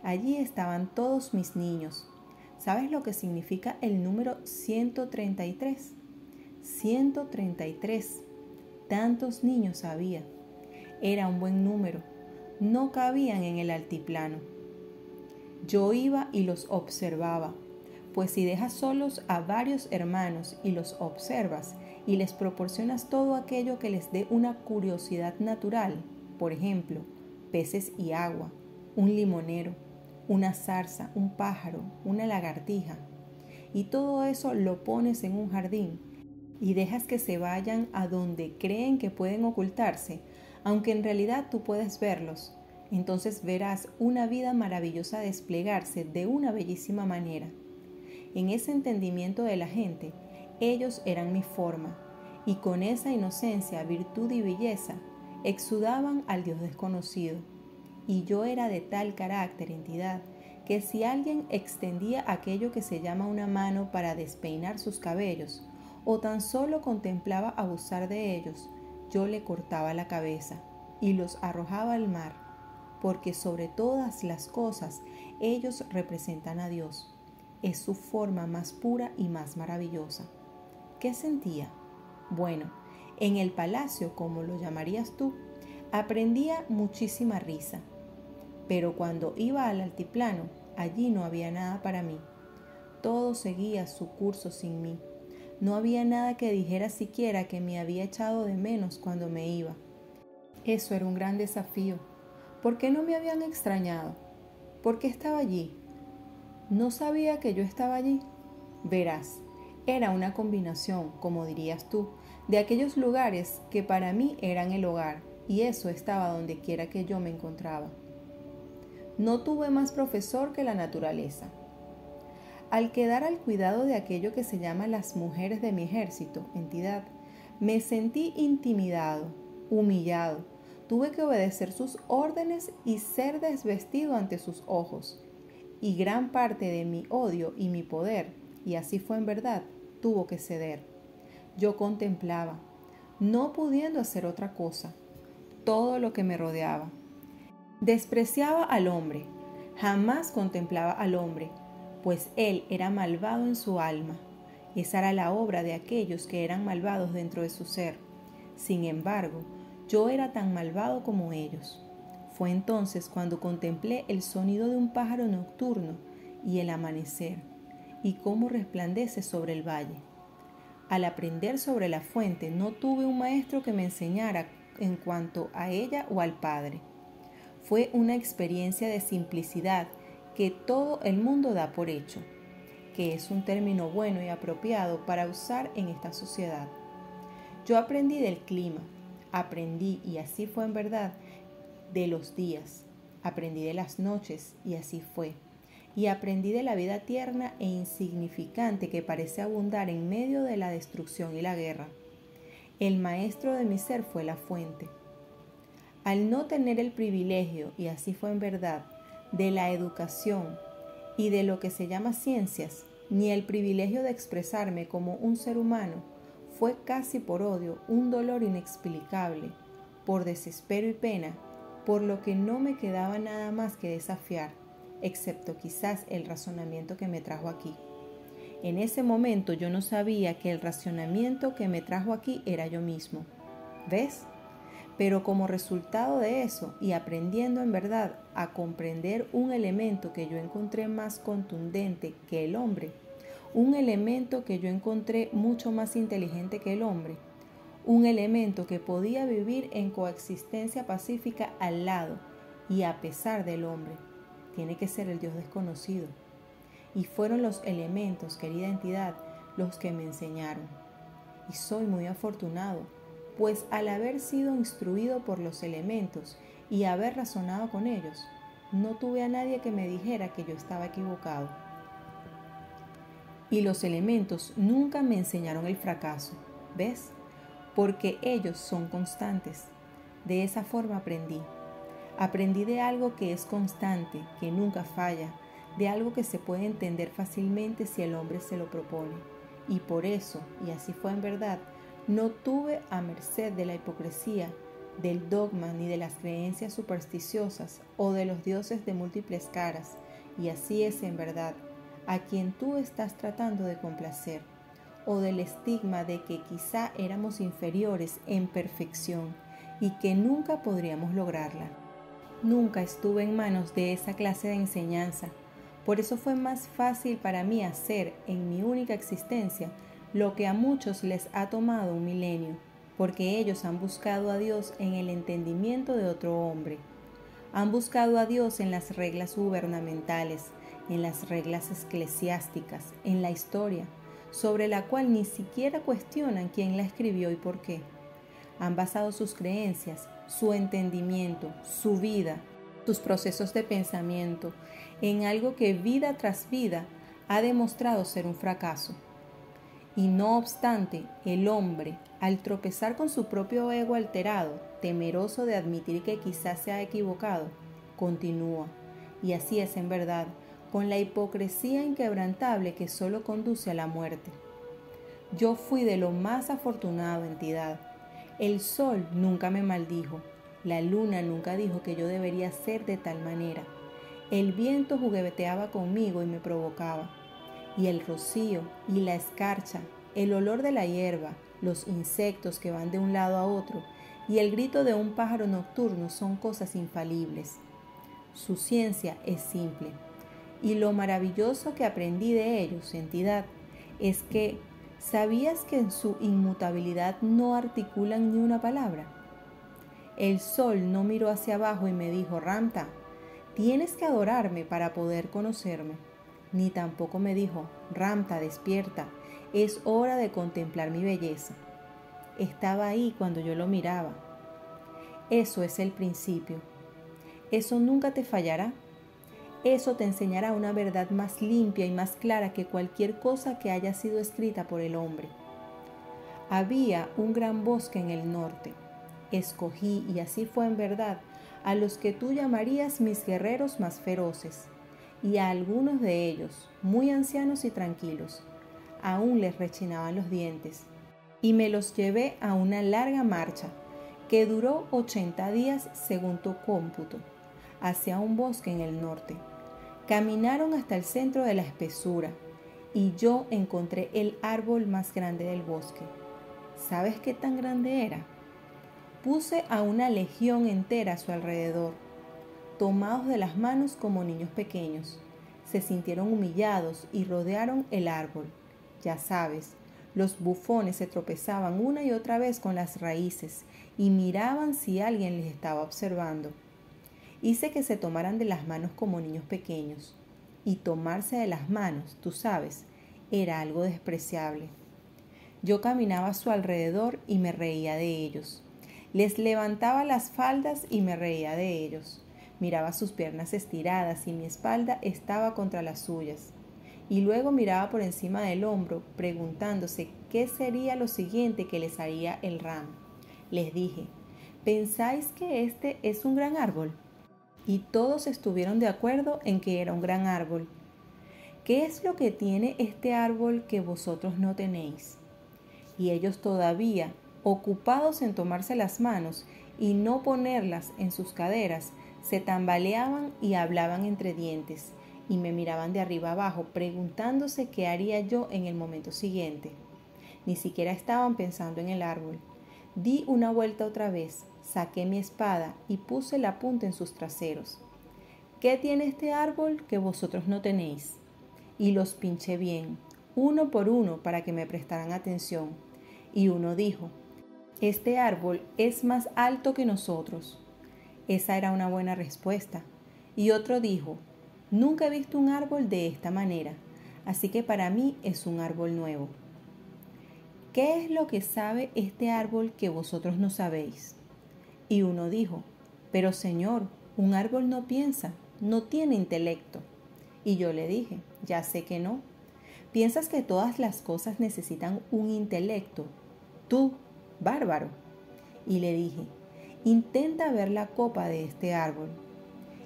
Allí estaban todos mis niños. ¿Sabes lo que significa el número 133? 133. Tantos niños había. Era un buen número. No cabían en el altiplano. Yo iba y los observaba, pues si dejas solos a varios hermanos y los observas y les proporcionas todo aquello que les dé una curiosidad natural, por ejemplo, peces y agua, un limonero, una zarza, un pájaro, una lagartija, y todo eso lo pones en un jardín y dejas que se vayan a donde creen que pueden ocultarse, aunque en realidad tú puedes verlos, entonces verás una vida maravillosa desplegarse de una bellísima manera. En ese entendimiento de la gente, ellos eran mi forma, y con esa inocencia, virtud y belleza, exudaban al Dios desconocido. Y yo era de tal carácter, entidad, que si alguien extendía aquello que se llama una mano para despeinar sus cabellos, o tan solo contemplaba abusar de ellos, yo le cortaba la cabeza y los arrojaba al mar, porque sobre todas las cosas ellos representan a Dios. Es su forma más pura y más maravillosa. ¿Qué sentía? Bueno, en el palacio, como lo llamarías tú, aprendía muchísima risa. Pero cuando iba al altiplano, allí no había nada para mí. Todo seguía su curso sin mí. No había nada que dijera siquiera que me había echado de menos cuando me iba. Eso era un gran desafío. ¿Por qué no me habían extrañado? ¿Por qué estaba allí? ¿No sabía que yo estaba allí? Verás, era una combinación, como dirías tú, de aquellos lugares que para mí eran el hogar, y eso estaba donde quiera que yo me encontraba. No tuve más profesor que la naturaleza. Al quedar al cuidado de aquello que se llama las mujeres de mi ejército, entidad, me sentí intimidado, humillado. Tuve que obedecer sus órdenes y ser desvestido ante sus ojos. Y gran parte de mi odio y mi poder, y así fue en verdad, tuvo que ceder. Yo contemplaba, no pudiendo hacer otra cosa, todo lo que me rodeaba. Despreciaba al hombre, jamás contemplaba al hombre, pues él era malvado en su alma. Esa era la obra de aquellos que eran malvados dentro de su ser. Sin embargo, yo era tan malvado como ellos. Fue entonces cuando contemplé el sonido de un pájaro nocturno y el amanecer, y cómo resplandece sobre el valle. Al aprender sobre la fuente, no tuve un maestro que me enseñara en cuanto a ella o al Padre. Fue una experiencia de simplicidad que todo el mundo da por hecho, que es un término bueno y apropiado para usar en esta sociedad. Yo aprendí del clima, aprendí, y así fue en verdad, de los días, aprendí de las noches, y así fue, y aprendí de la vida tierna e insignificante que parece abundar en medio de la destrucción y la guerra. El maestro de mi ser fue la fuente. Al no tener el privilegio, y así fue en verdad, de la educación y de lo que se llama ciencias, ni el privilegio de expresarme como un ser humano, fue casi por odio un dolor inexplicable, por desespero y pena, por lo que no me quedaba nada más que desafiar, excepto quizás el razonamiento que me trajo aquí. En ese momento yo no sabía que el razonamiento que me trajo aquí era yo mismo. ¿Ves? Pero como resultado de eso, y aprendiendo en verdad a comprender un elemento que yo encontré más contundente que el hombre, un elemento que yo encontré mucho más inteligente que el hombre, un elemento que podía vivir en coexistencia pacífica al lado y a pesar del hombre, tiene que ser el Dios desconocido. Y fueron los elementos, querida entidad, los que me enseñaron. Y soy muy afortunado, pues al haber sido instruido por los elementos y haber razonado con ellos, no tuve a nadie que me dijera que yo estaba equivocado. Y los elementos nunca me enseñaron el fracaso, ¿ves? Porque ellos son constantes. De esa forma aprendí. Aprendí de algo que es constante, que nunca falla, de algo que se puede entender fácilmente si el hombre se lo propone. Y por eso, y así fue en verdad, no tuve a merced de la hipocresía, del dogma ni de las creencias supersticiosas o de los dioses de múltiples caras, y así es en verdad, a quien tú estás tratando de complacer, o del estigma de que quizá éramos inferiores en perfección y que nunca podríamos lograrla. Nunca estuve en manos de esa clase de enseñanza, por eso fue más fácil para mí hacer en mi única existencia lo que a muchos les ha tomado un milenio, porque ellos han buscado a Dios en el entendimiento de otro hombre. Han buscado a Dios en las reglas gubernamentales, en las reglas eclesiásticas, en la historia, sobre la cual ni siquiera cuestionan quién la escribió y por qué. Han basado sus creencias, su entendimiento, su vida, sus procesos de pensamiento, en algo que vida tras vida ha demostrado ser un fracaso. Y no obstante, el hombre, al tropezar con su propio ego alterado, temeroso de admitir que quizás se ha equivocado, continúa, y así es en verdad, con la hipocresía inquebrantable que solo conduce a la muerte. Yo fui de lo más afortunado, entidad. El sol nunca me maldijo, la luna nunca dijo que yo debería ser de tal manera. El viento jugueteaba conmigo y me provocaba. Y el rocío y la escarcha, el olor de la hierba, los insectos que van de un lado a otro y el grito de un pájaro nocturno son cosas infalibles. Su ciencia es simple. Y lo maravilloso que aprendí de ellos, entidad, es que ¿sabías que en su inmutabilidad no articulan ni una palabra? El sol no miró hacia abajo y me dijo, Ramta, tienes que adorarme para poder conocerme. Ni tampoco me dijo, Ramta, despierta, es hora de contemplar mi belleza. Estaba ahí cuando yo lo miraba. Eso es el principio. Eso nunca te fallará. Eso te enseñará una verdad más limpia y más clara que cualquier cosa que haya sido escrita por el hombre. Había un gran bosque en el norte. Escogí, y así fue en verdad, a los que tú llamarías mis guerreros más feroces, y a algunos de ellos, muy ancianos y tranquilos, aún les rechinaban los dientes, y me los llevé a una larga marcha, que duró 80 días según tu cómputo, hacia un bosque en el norte. Caminaron hasta el centro de la espesura, y yo encontré el árbol más grande del bosque. ¿Sabes qué tan grande era? Puse a una legión entera a su alrededor, tomados de las manos como niños pequeños. Se sintieron humillados y rodearon el árbol. Ya sabes, los bufones se tropezaban una y otra vez con las raíces y miraban si alguien les estaba observando. Hice que se tomaran de las manos como niños pequeños. Y tomarse de las manos, tú sabes, era algo despreciable. Yo caminaba a su alrededor y me reía de ellos. Les levantaba las faldas y me reía de ellos. Miraba sus piernas estiradas y mi espalda estaba contra las suyas. Y luego miraba por encima del hombro, preguntándose qué sería lo siguiente que les haría el Ram. Les dije, ¿pensáis que este es un gran árbol? Y todos estuvieron de acuerdo en que era un gran árbol. ¿Qué es lo que tiene este árbol que vosotros no tenéis? Y ellos todavía, ocupados en tomarse las manos y no ponerlas en sus caderas, se tambaleaban y hablaban entre dientes, y me miraban de arriba abajo, preguntándose qué haría yo en el momento siguiente. Ni siquiera estaban pensando en el árbol. Di una vuelta otra vez, saqué mi espada y puse la punta en sus traseros. ¿Qué tiene este árbol que vosotros no tenéis? Y los pinché bien, uno por uno, para que me prestaran atención. Y uno dijo, este árbol es más alto que nosotros. Esa era una buena respuesta. Y otro dijo, nunca he visto un árbol de esta manera, así que para mí es un árbol nuevo. ¿Qué es lo que sabe este árbol que vosotros no sabéis? Y uno dijo, pero Señor, un árbol no piensa, no tiene intelecto. Y yo le dije, ya sé que no. ¿Piensas que todas las cosas necesitan un intelecto? Tú, bárbaro. Y le dije, intenta ver la copa de este árbol.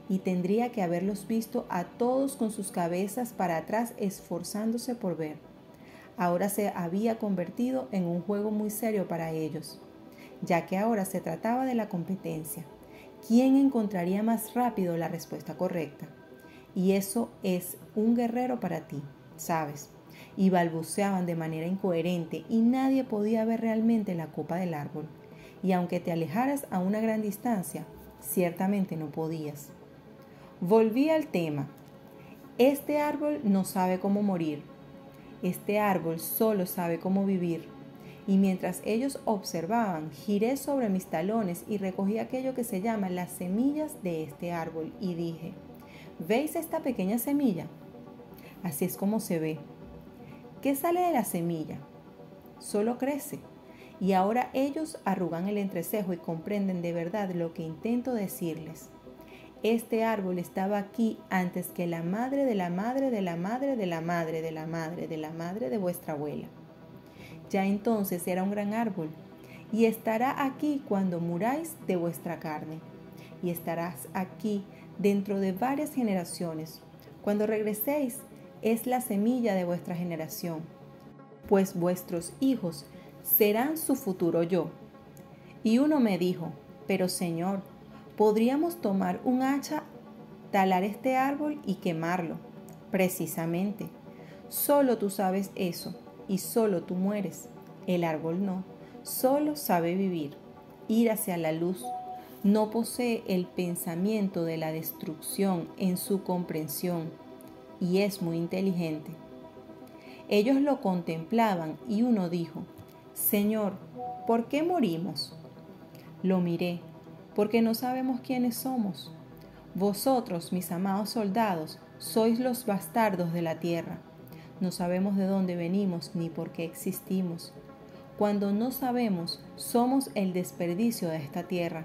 Y tendría que haberlos visto a todos con sus cabezas para atrás esforzándose por ver. Ahora se había convertido en un juego muy serio para ellos, ya que ahora se trataba de la competencia. ¿Quién encontraría más rápido la respuesta correcta? Y eso es un guerrero para ti, ¿sabes? Y balbuceaban de manera incoherente y nadie podía ver realmente la copa del árbol. Y aunque te alejaras a una gran distancia, ciertamente no podías. Volví al tema. Este árbol no sabe cómo morir. Este árbol solo sabe cómo vivir. Y mientras ellos observaban, giré sobre mis talones y recogí aquello que se llama las semillas de este árbol y dije, ¿veis esta pequeña semilla? Así es como se ve. ¿Qué sale de la semilla? Solo crece. Y ahora ellos arrugan el entrecejo y comprenden de verdad lo que intento decirles. Este árbol estaba aquí antes que la madre de la madre de la madre de la madre de la madre de la madre de vuestra abuela. Ya entonces era un gran árbol, y estará aquí cuando muráis de vuestra carne, y estarás aquí dentro de varias generaciones. Cuando regreséis, es la semilla de vuestra generación, pues vuestros hijos serán su futuro yo. Y uno me dijo, pero Señor, podríamos tomar un hacha, talar este árbol y quemarlo. Precisamente, solo tú sabes eso, y solo tú mueres. El árbol no, solo sabe vivir, ir hacia la luz. No posee el pensamiento de la destrucción en su comprensión, y es muy inteligente. Ellos lo contemplaban y uno dijo, Señor, ¿por qué morimos? Lo miré, porque no sabemos quiénes somos. Vosotros, mis amados soldados, sois los bastardos de la tierra. No sabemos de dónde venimos ni por qué existimos. Cuando no sabemos, somos el desperdicio de esta tierra.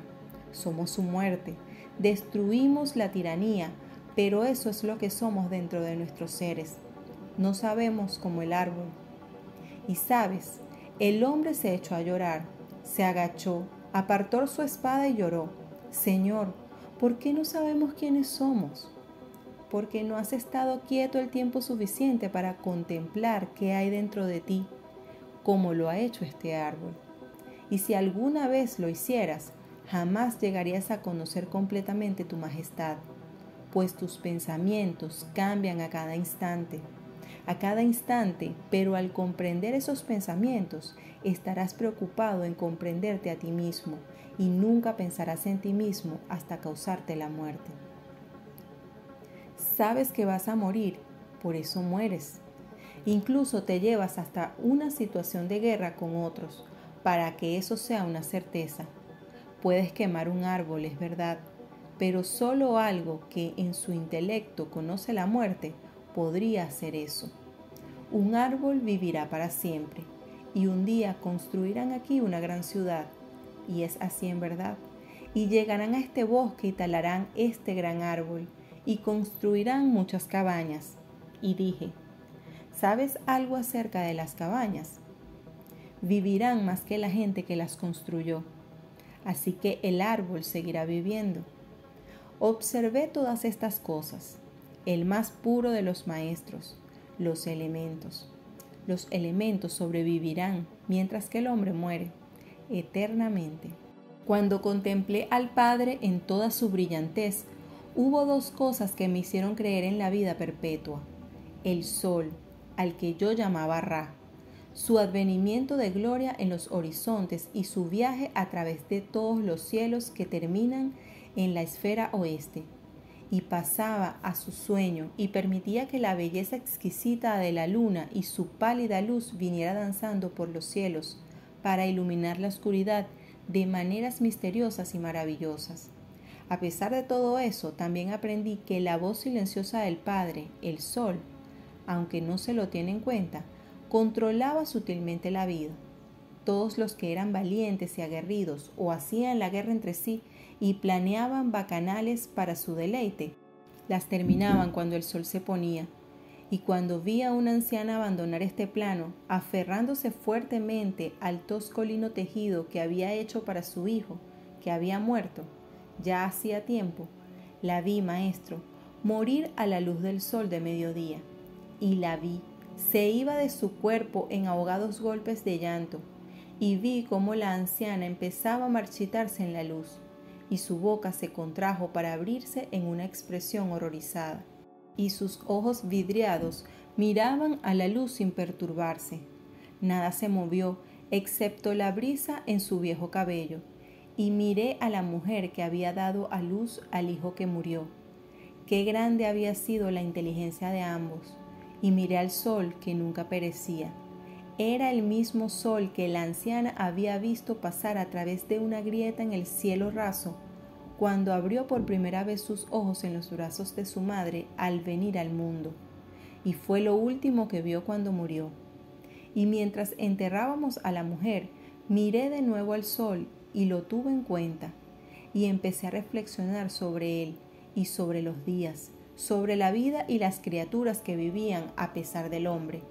Somos su muerte. Destruimos la tiranía, pero eso es lo que somos dentro de nuestros seres. No sabemos como el árbol. Y sabes, el hombre se echó a llorar, se agachó, apartó su espada y lloró. Señor, ¿por qué no sabemos quiénes somos? Porque no has estado quieto el tiempo suficiente para contemplar qué hay dentro de ti, como lo ha hecho este árbol. Y si alguna vez lo hicieras, jamás llegarías a conocer completamente tu majestad, pues tus pensamientos cambian a cada instante, pero al comprender esos pensamientos, estarás preocupado en comprenderte a ti mismo y nunca pensarás en ti mismo hasta causarte la muerte. Sabes que vas a morir, por eso mueres. Incluso te llevas hasta una situación de guerra con otros, para que eso sea una certeza. Puedes quemar un árbol, es verdad, pero solo algo que en su intelecto conoce la muerte podría hacer eso. Un árbol vivirá para siempre, y un día construirán aquí una gran ciudad, y es así en verdad, y llegarán a este bosque y talarán este gran árbol, y construirán muchas cabañas. Y dije, ¿sabes algo acerca de las cabañas? Vivirán más que la gente que las construyó, así que el árbol seguirá viviendo. Observé todas estas cosas, el más puro de los maestros, los elementos. Los elementos sobrevivirán mientras que el hombre muere, eternamente. Cuando contemplé al Padre en toda su brillantez, hubo dos cosas que me hicieron creer en la vida perpetua. El sol, al que yo llamaba Ra, su advenimiento de gloria en los horizontes y su viaje a través de todos los cielos que terminan en la esfera oeste, y pasaba a su sueño y permitía que la belleza exquisita de la luna y su pálida luz viniera danzando por los cielos para iluminar la oscuridad de maneras misteriosas y maravillosas. A pesar de todo eso, también aprendí que la voz silenciosa del Padre, el Sol, aunque no se lo tiene en cuenta, controlaba sutilmente la vida. Todos los que eran valientes y aguerridos o hacían la guerra entre sí y planeaban bacanales para su deleite, las terminaban cuando el sol se ponía. Y cuando vi a una anciana abandonar este plano, aferrándose fuertemente al tosco lino tejido que había hecho para su hijo, que había muerto, ya hacía tiempo, la vi, maestro, morir a la luz del sol de mediodía. Y la vi, se iba de su cuerpo en ahogados golpes de llanto, y vi cómo la anciana empezaba a marchitarse en la luz, y su boca se contrajo para abrirse en una expresión horrorizada, y sus ojos vidriados miraban a la luz sin perturbarse. Nada se movió, excepto la brisa en su viejo cabello, y miré a la mujer que había dado a luz al hijo que murió. Qué grande había sido la inteligencia de ambos, y miré al sol que nunca perecía. Era el mismo sol que la anciana había visto pasar a través de una grieta en el cielo raso, cuando abrió por primera vez sus ojos en los brazos de su madre al venir al mundo, y fue lo último que vio cuando murió. Y mientras enterrábamos a la mujer, miré de nuevo al sol y lo tuve en cuenta, y empecé a reflexionar sobre él y sobre los días, sobre la vida y las criaturas que vivían a pesar del hombre,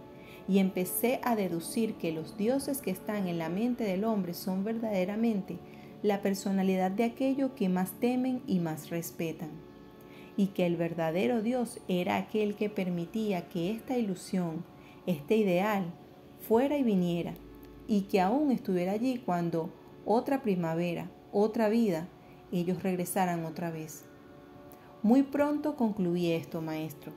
y empecé a deducir que los dioses que están en la mente del hombre son verdaderamente la personalidad de aquello que más temen y más respetan, y que el verdadero Dios era aquel que permitía que esta ilusión, este ideal, fuera y viniera, y que aún estuviera allí cuando otra primavera, otra vida, ellos regresaran otra vez. Muy pronto concluí esto, maestro,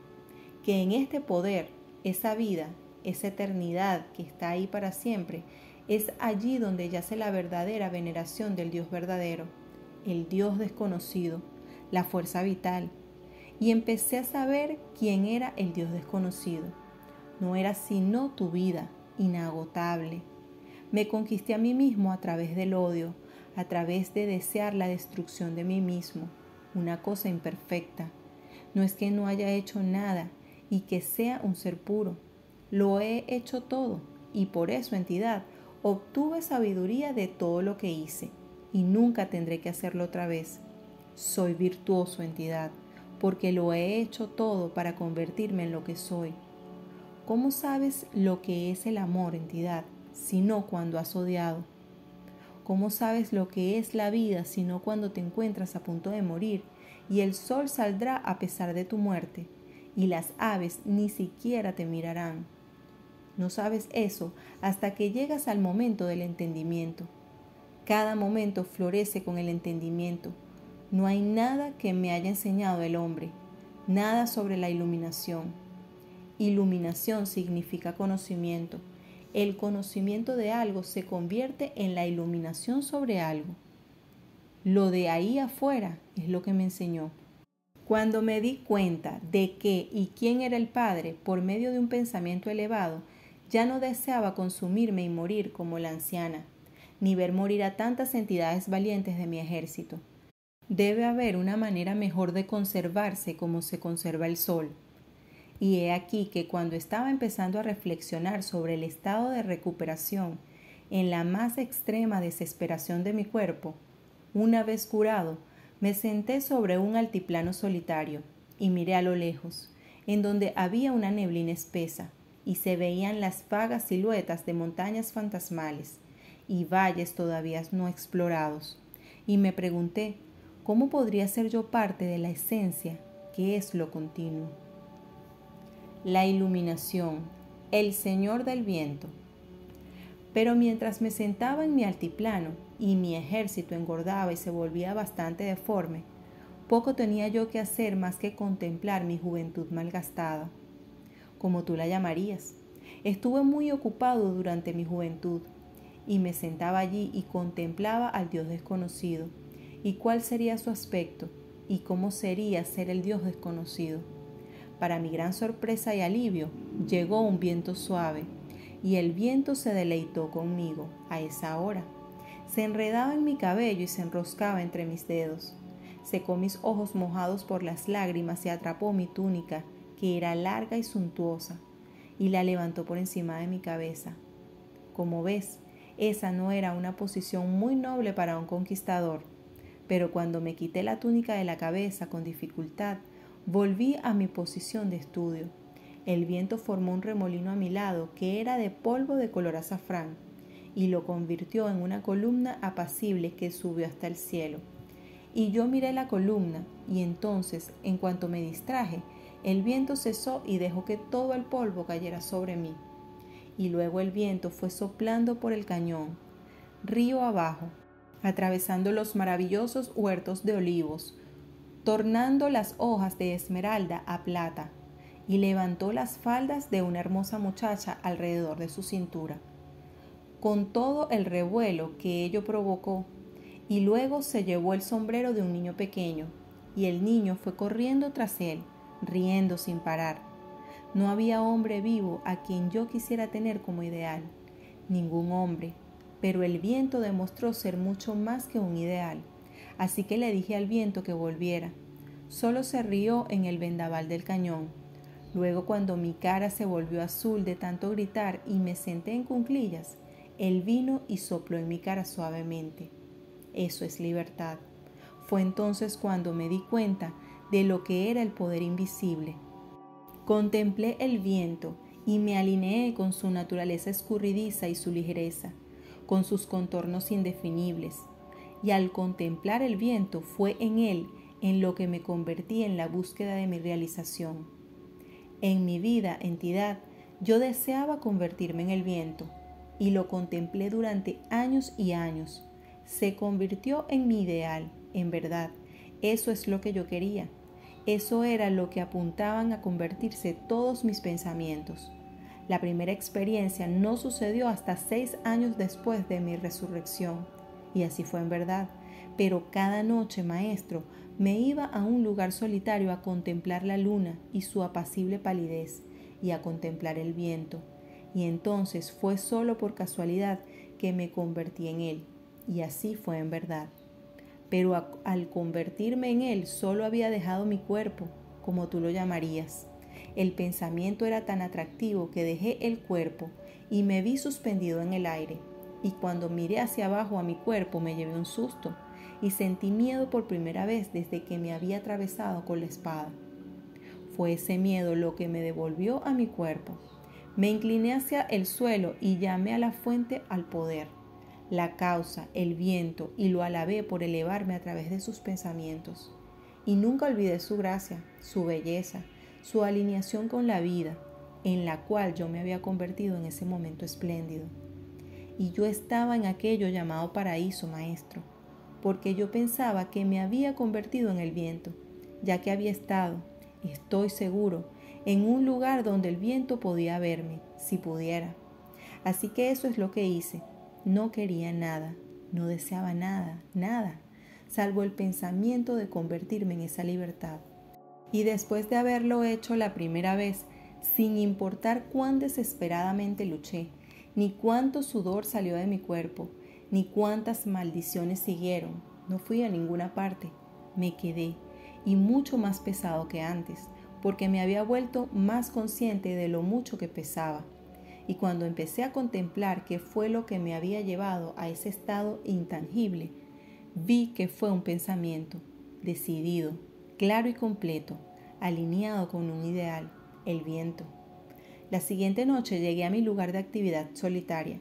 que en este poder, esa vida, esa eternidad que está ahí para siempre, es allí donde yace la verdadera veneración del Dios verdadero, el Dios desconocido, la fuerza vital. Y empecé a saber quién era el Dios desconocido. No era sino tu vida, inagotable. Me conquisté a mí mismo a través del odio, a través de desear la destrucción de mí mismo, una cosa imperfecta. No es que no haya hecho nada y que sea un ser puro. Lo he hecho todo y por eso, entidad, obtuve sabiduría de todo lo que hice y nunca tendré que hacerlo otra vez. Soy virtuoso, entidad, porque lo he hecho todo para convertirme en lo que soy. ¿Cómo sabes lo que es el amor, entidad, sino cuando has odiado? ¿Cómo sabes lo que es la vida, sino cuando te encuentras a punto de morir y el sol saldrá a pesar de tu muerte y las aves ni siquiera te mirarán? No sabes eso hasta que llegas al momento del entendimiento. Cada momento florece con el entendimiento. No hay nada que me haya enseñado el hombre, nada sobre la iluminación. Iluminación significa conocimiento. El conocimiento de algo se convierte en la iluminación sobre algo. Lo de ahí afuera es lo que me enseñó. Cuando me di cuenta de qué y quién era el Padre por medio de un pensamiento elevado, ya no deseaba consumirme y morir como la anciana, ni ver morir a tantas entidades valientes de mi ejército. Debe haber una manera mejor de conservarse como se conserva el sol. Y he aquí que cuando estaba empezando a reflexionar sobre el estado de recuperación en la más extrema desesperación de mi cuerpo, una vez curado, me senté sobre un altiplano solitario y miré a lo lejos, en donde había una neblina espesa y se veían las vagas siluetas de montañas fantasmales y valles todavía no explorados, y me pregunté cómo podría ser yo parte de la esencia que es lo continuo. La iluminación, el Señor del viento. Pero mientras me sentaba en mi altiplano y mi ejército engordaba y se volvía bastante deforme, poco tenía yo que hacer más que contemplar mi juventud malgastada, como tú la llamarías. Estuve muy ocupado durante mi juventud y me sentaba allí y contemplaba al Dios desconocido, y cuál sería su aspecto y cómo sería ser el Dios desconocido. Para mi gran sorpresa y alivio, llegó un viento suave, y el viento se deleitó conmigo a esa hora. Se enredaba en mi cabello y se enroscaba entre mis dedos. Secó mis ojos mojados por las lágrimas y atrapó mi túnica, que era larga y suntuosa, y la levantó por encima de mi cabeza. Como ves, esa no era una posición muy noble para un conquistador, pero cuando me quité la túnica de la cabeza con dificultad, volví a mi posición de estudio. El viento formó un remolino a mi lado que era de polvo de color azafrán y lo convirtió en una columna apacible que subió hasta el cielo. Y yo miré la columna y entonces, en cuanto me distraje, el viento cesó y dejó que todo el polvo cayera sobre mí. Y luego el viento fue soplando por el cañón, río abajo, atravesando los maravillosos huertos de olivos, tornando las hojas de esmeralda a plata, y levantó las faldas de una hermosa muchacha alrededor de su cintura, con todo el revuelo que ello provocó, y luego se llevó el sombrero de un niño pequeño, y el niño fue corriendo tras él, riendo sin parar. No había hombre vivo a quien yo quisiera tener como ideal. Ningún hombre. Pero el viento demostró ser mucho más que un ideal. Así que le dije al viento que volviera. Solo se rió en el vendaval del cañón. Luego, cuando mi cara se volvió azul de tanto gritar y me senté en cuclillas, él vino y sopló en mi cara suavemente. Eso es libertad. Fue entonces cuando me di cuenta de lo que era el poder invisible. Contemplé el viento y me alineé con su naturaleza escurridiza y su ligereza, con sus contornos indefinibles. Y al contemplar el viento fue en él en lo que me convertí en la búsqueda de mi realización. En mi vida, entidad, yo deseaba convertirme en el viento, y lo contemplé durante años y años. Se convirtió en mi ideal, en verdad. Eso es lo que yo quería. Eso era lo que apuntaban a convertirse todos mis pensamientos. La primera experiencia no sucedió hasta 6 años después de mi resurrección, y así fue en verdad. Pero cada noche, maestro, me iba a un lugar solitario a contemplar la luna y su apacible palidez, y a contemplar el viento. Y entonces fue solo por casualidad que me convertí en él, y así fue en verdad. Pero al convertirme en él solo había dejado mi cuerpo, como tú lo llamarías. El pensamiento era tan atractivo que dejé el cuerpo y me vi suspendido en el aire. Y cuando miré hacia abajo a mi cuerpo me llevé un susto y sentí miedo por primera vez desde que me había atravesado con la espada. Fue ese miedo lo que me devolvió a mi cuerpo. Me incliné hacia el suelo y llamé a la fuente al poder, la causa, el viento, y lo alabé por elevarme a través de sus pensamientos. Y nunca olvidé su gracia, su belleza, su alineación con la vida, en la cual yo me había convertido en ese momento espléndido. Y yo estaba en aquello llamado paraíso, maestro, porque yo pensaba que me había convertido en el viento, ya que había estado, estoy seguro, en un lugar donde el viento podía verme, si pudiera. Así que eso es lo que hice. No quería nada, no deseaba nada, nada, salvo el pensamiento de convertirme en esa libertad. Y después de haberlo hecho la primera vez, sin importar cuán desesperadamente luché, ni cuánto sudor salió de mi cuerpo, ni cuántas maldiciones siguieron, no fui a ninguna parte, me quedé, y mucho más pesado que antes, porque me había vuelto más consciente de lo mucho que pesaba. Y cuando empecé a contemplar qué fue lo que me había llevado a ese estado intangible, vi que fue un pensamiento, decidido, claro y completo, alineado con un ideal, el viento. La siguiente noche llegué a mi lugar de actividad solitaria.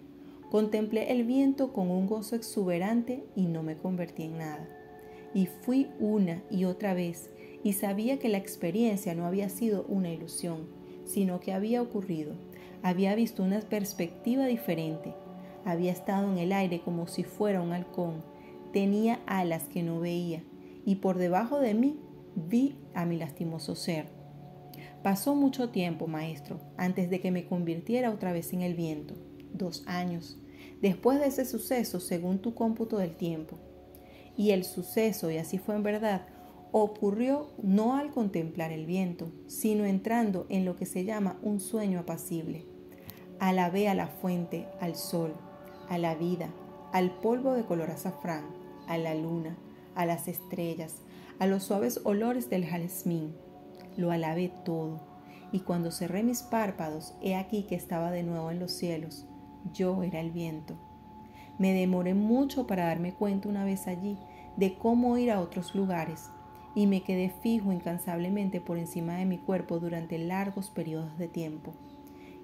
Contemplé el viento con un gozo exuberante y no me convertí en nada. Y fui una y otra vez, y sabía que la experiencia no había sido una ilusión, sino que había ocurrido. Había visto una perspectiva diferente. Había estado en el aire como si fuera un halcón. Tenía alas que no veía, y por debajo de mí vi a mi lastimoso ser. Pasó mucho tiempo, maestro, antes de que me convirtiera otra vez en el viento. 2 años. Después de ese suceso, según tu cómputo del tiempo. Y el suceso, y así fue en verdad, ocurrió no al contemplar el viento, sino entrando en lo que se llama un sueño apacible. Alabé a la fuente, al sol, a la vida, al polvo de color azafrán, a la luna, a las estrellas, a los suaves olores del jazmín. Lo alabé todo, y cuando cerré mis párpados, he aquí que estaba de nuevo en los cielos. Yo era el viento. Me demoré mucho para darme cuenta una vez allí de cómo ir a otros lugares, y me quedé fijo incansablemente por encima de mi cuerpo durante largos periodos de tiempo.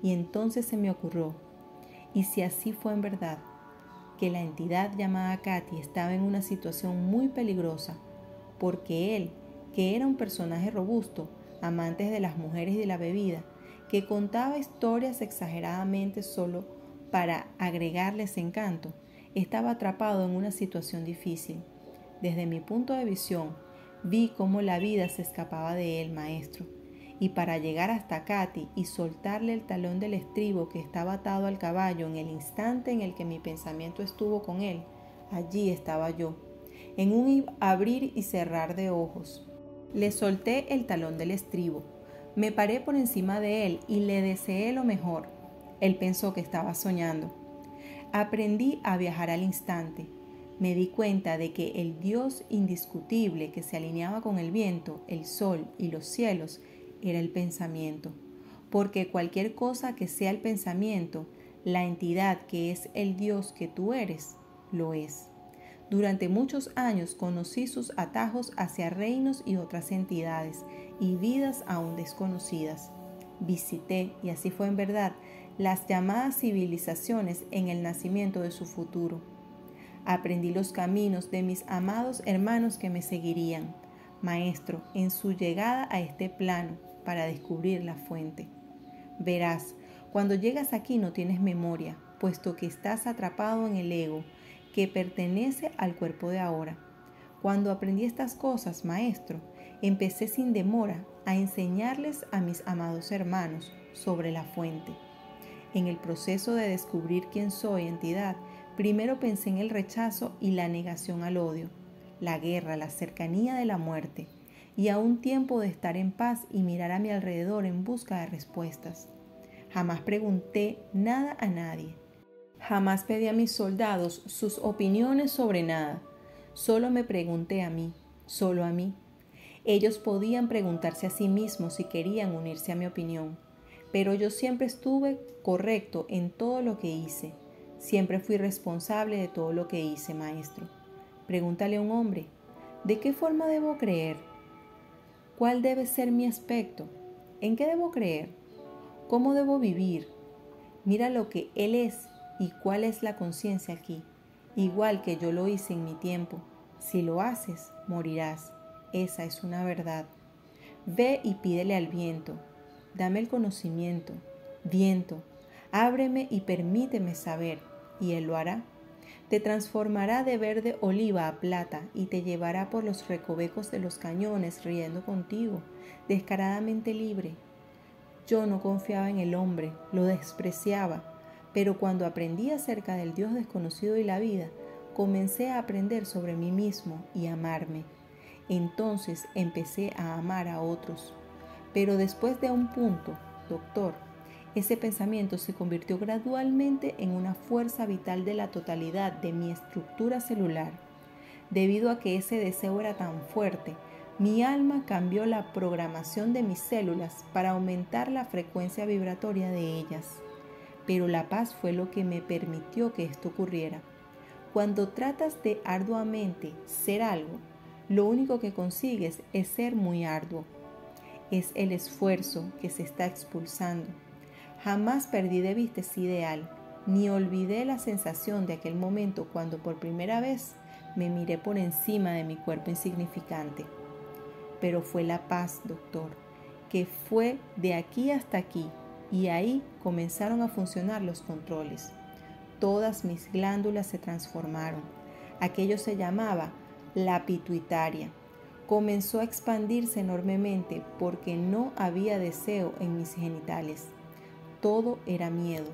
Y entonces se me ocurrió, y si así fue en verdad, que la entidad llamada Katy estaba en una situación muy peligrosa, porque él, que era un personaje robusto, amante de las mujeres y de la bebida, que contaba historias exageradamente solo para agregarles encanto, estaba atrapado en una situación difícil. Desde mi punto de visión, vi cómo la vida se escapaba de él, maestro, y para llegar hasta Katy y soltarle el talón del estribo que estaba atado al caballo en el instante en el que mi pensamiento estuvo con él, allí estaba yo, en un abrir y cerrar de ojos. Le solté el talón del estribo, Me paré por encima de él y le deseé lo mejor. Él pensó que estaba soñando. Aprendí a viajar al instante. Me di cuenta de que el Dios indiscutible que se alineaba con el viento, el sol y los cielos era el pensamiento. Porque cualquier cosa que sea el pensamiento, la entidad que es el Dios que tú eres, lo es. Durante muchos años conocí sus atajos hacia reinos y otras entidades y vidas aún desconocidas. Visité, y así fue en verdad, las llamadas civilizaciones en el nacimiento de su futuro. Aprendí los caminos de mis amados hermanos que me seguirían, Maestro, en su llegada a este plano para descubrir la fuente. Verás, cuando llegas aquí no tienes memoria, puesto que estás atrapado en el ego, que pertenece al cuerpo de ahora. Cuando aprendí estas cosas, Maestro, empecé sin demora a enseñarles a mis amados hermanos sobre la fuente. En el proceso de descubrir quién soy, entidad, primero pensé en el rechazo y la negación al odio, la guerra, la cercanía de la muerte, y a un tiempo de estar en paz y mirar a mi alrededor en busca de respuestas. Jamás pregunté nada a nadie. Jamás pedí a mis soldados sus opiniones sobre nada. Solo me pregunté a mí, solo a mí. Ellos podían preguntarse a sí mismos si querían unirse a mi opinión, pero yo siempre estuve correcto en todo lo que hice. Siempre fui responsable de todo lo que hice, Maestro. Pregúntale a un hombre, ¿de qué forma debo creer? ¿Cuál debe ser mi aspecto? ¿En qué debo creer? ¿Cómo debo vivir? Mira lo que Él es y cuál es la conciencia aquí, igual que yo lo hice en mi tiempo. Si lo haces, morirás. Esa es una verdad. Ve y pídele al viento. Dame el conocimiento. Viento, ábreme y permíteme saber, y Él lo hará. Te transformará de verde oliva a plata y te llevará por los recovecos de los cañones riendo contigo, descaradamente libre. Yo no confiaba en el hombre, lo despreciaba, pero cuando aprendí acerca del Dios desconocido y la vida, comencé a aprender sobre mí mismo y amarme. Entonces empecé a amar a otros. Pero después de un punto, doctor, ese pensamiento se convirtió gradualmente en una fuerza vital de la totalidad de mi estructura celular. Debido a que ese deseo era tan fuerte, mi alma cambió la programación de mis células para aumentar la frecuencia vibratoria de ellas. Pero la paz fue lo que me permitió que esto ocurriera. Cuando tratas de arduamente ser algo, lo único que consigues es ser muy arduo. Es el esfuerzo que se está expulsando. Jamás perdí de vista ese ideal, ni olvidé la sensación de aquel momento cuando por primera vez me miré por encima de mi cuerpo insignificante. Pero fue la paz, doctor, que fue de aquí hasta aquí, y ahí comenzaron a funcionar los controles. Todas mis glándulas se transformaron. Aquello se llamaba la pituitaria. Comenzó a expandirse enormemente porque no había deseo en mis genitales. Todo era miedo.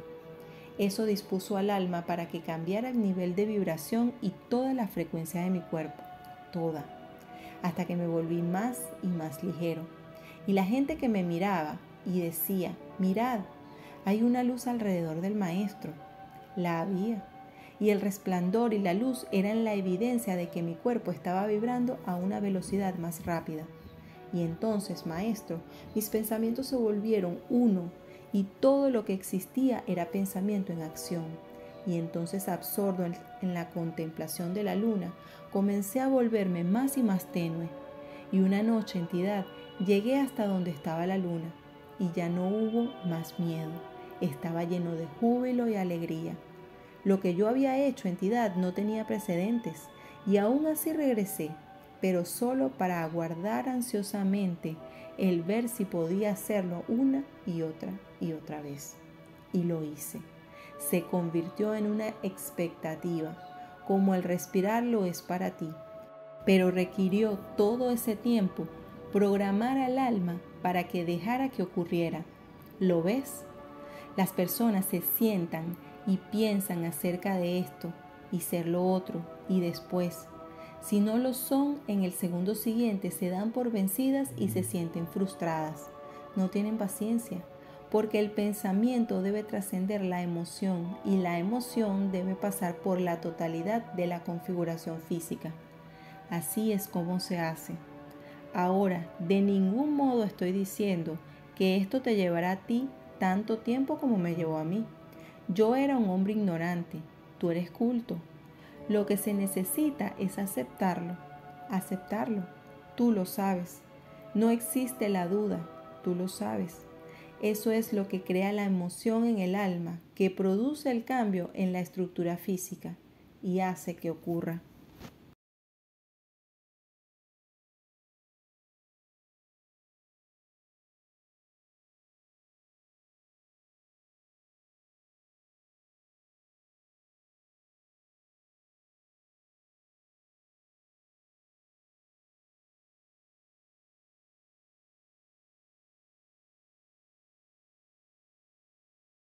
Eso dispuso al alma para que cambiara el nivel de vibración y toda la frecuencia de mi cuerpo, toda, hasta que me volví más y más ligero. Y la gente que me miraba y decía, mirad, hay una luz alrededor del maestro. La había. Y el resplandor y la luz eran la evidencia de que mi cuerpo estaba vibrando a una velocidad más rápida. Y entonces, maestro, mis pensamientos se volvieron uno y todo lo que existía era pensamiento en acción. Y entonces, absorto en la contemplación de la luna, comencé a volverme más y más tenue. Y una noche, entidad, llegué hasta donde estaba la luna y ya no hubo más miedo. Estaba lleno de júbilo y alegría. Lo que yo había hecho, entidad, no tenía precedentes y aún así regresé, pero solo para aguardar ansiosamente el ver si podía hacerlo una y otra vez. Y lo hice. Se convirtió en una expectativa, como el respirar lo es para ti, pero requirió todo ese tiempo programar al alma para que dejara que ocurriera. ¿Lo ves? Las personas se sientan y piensan acerca de esto y ser lo otro, y después, si no lo son, en el segundo siguiente se dan por vencidas y se sienten frustradas. No tienen paciencia, porque el pensamiento debe trascender la emoción y la emoción debe pasar por la totalidad de la configuración física. Así es como se hace. Ahora, de ningún modo estoy diciendo que esto te llevará a ti tanto tiempo como me llevó a mí. Yo era un hombre ignorante, tú eres culto. Lo que se necesita es aceptarlo. Tú lo sabes. No existe la duda, tú lo sabes. Eso es lo que crea la emoción en el alma, que produce el cambio en la estructura física y hace que ocurra.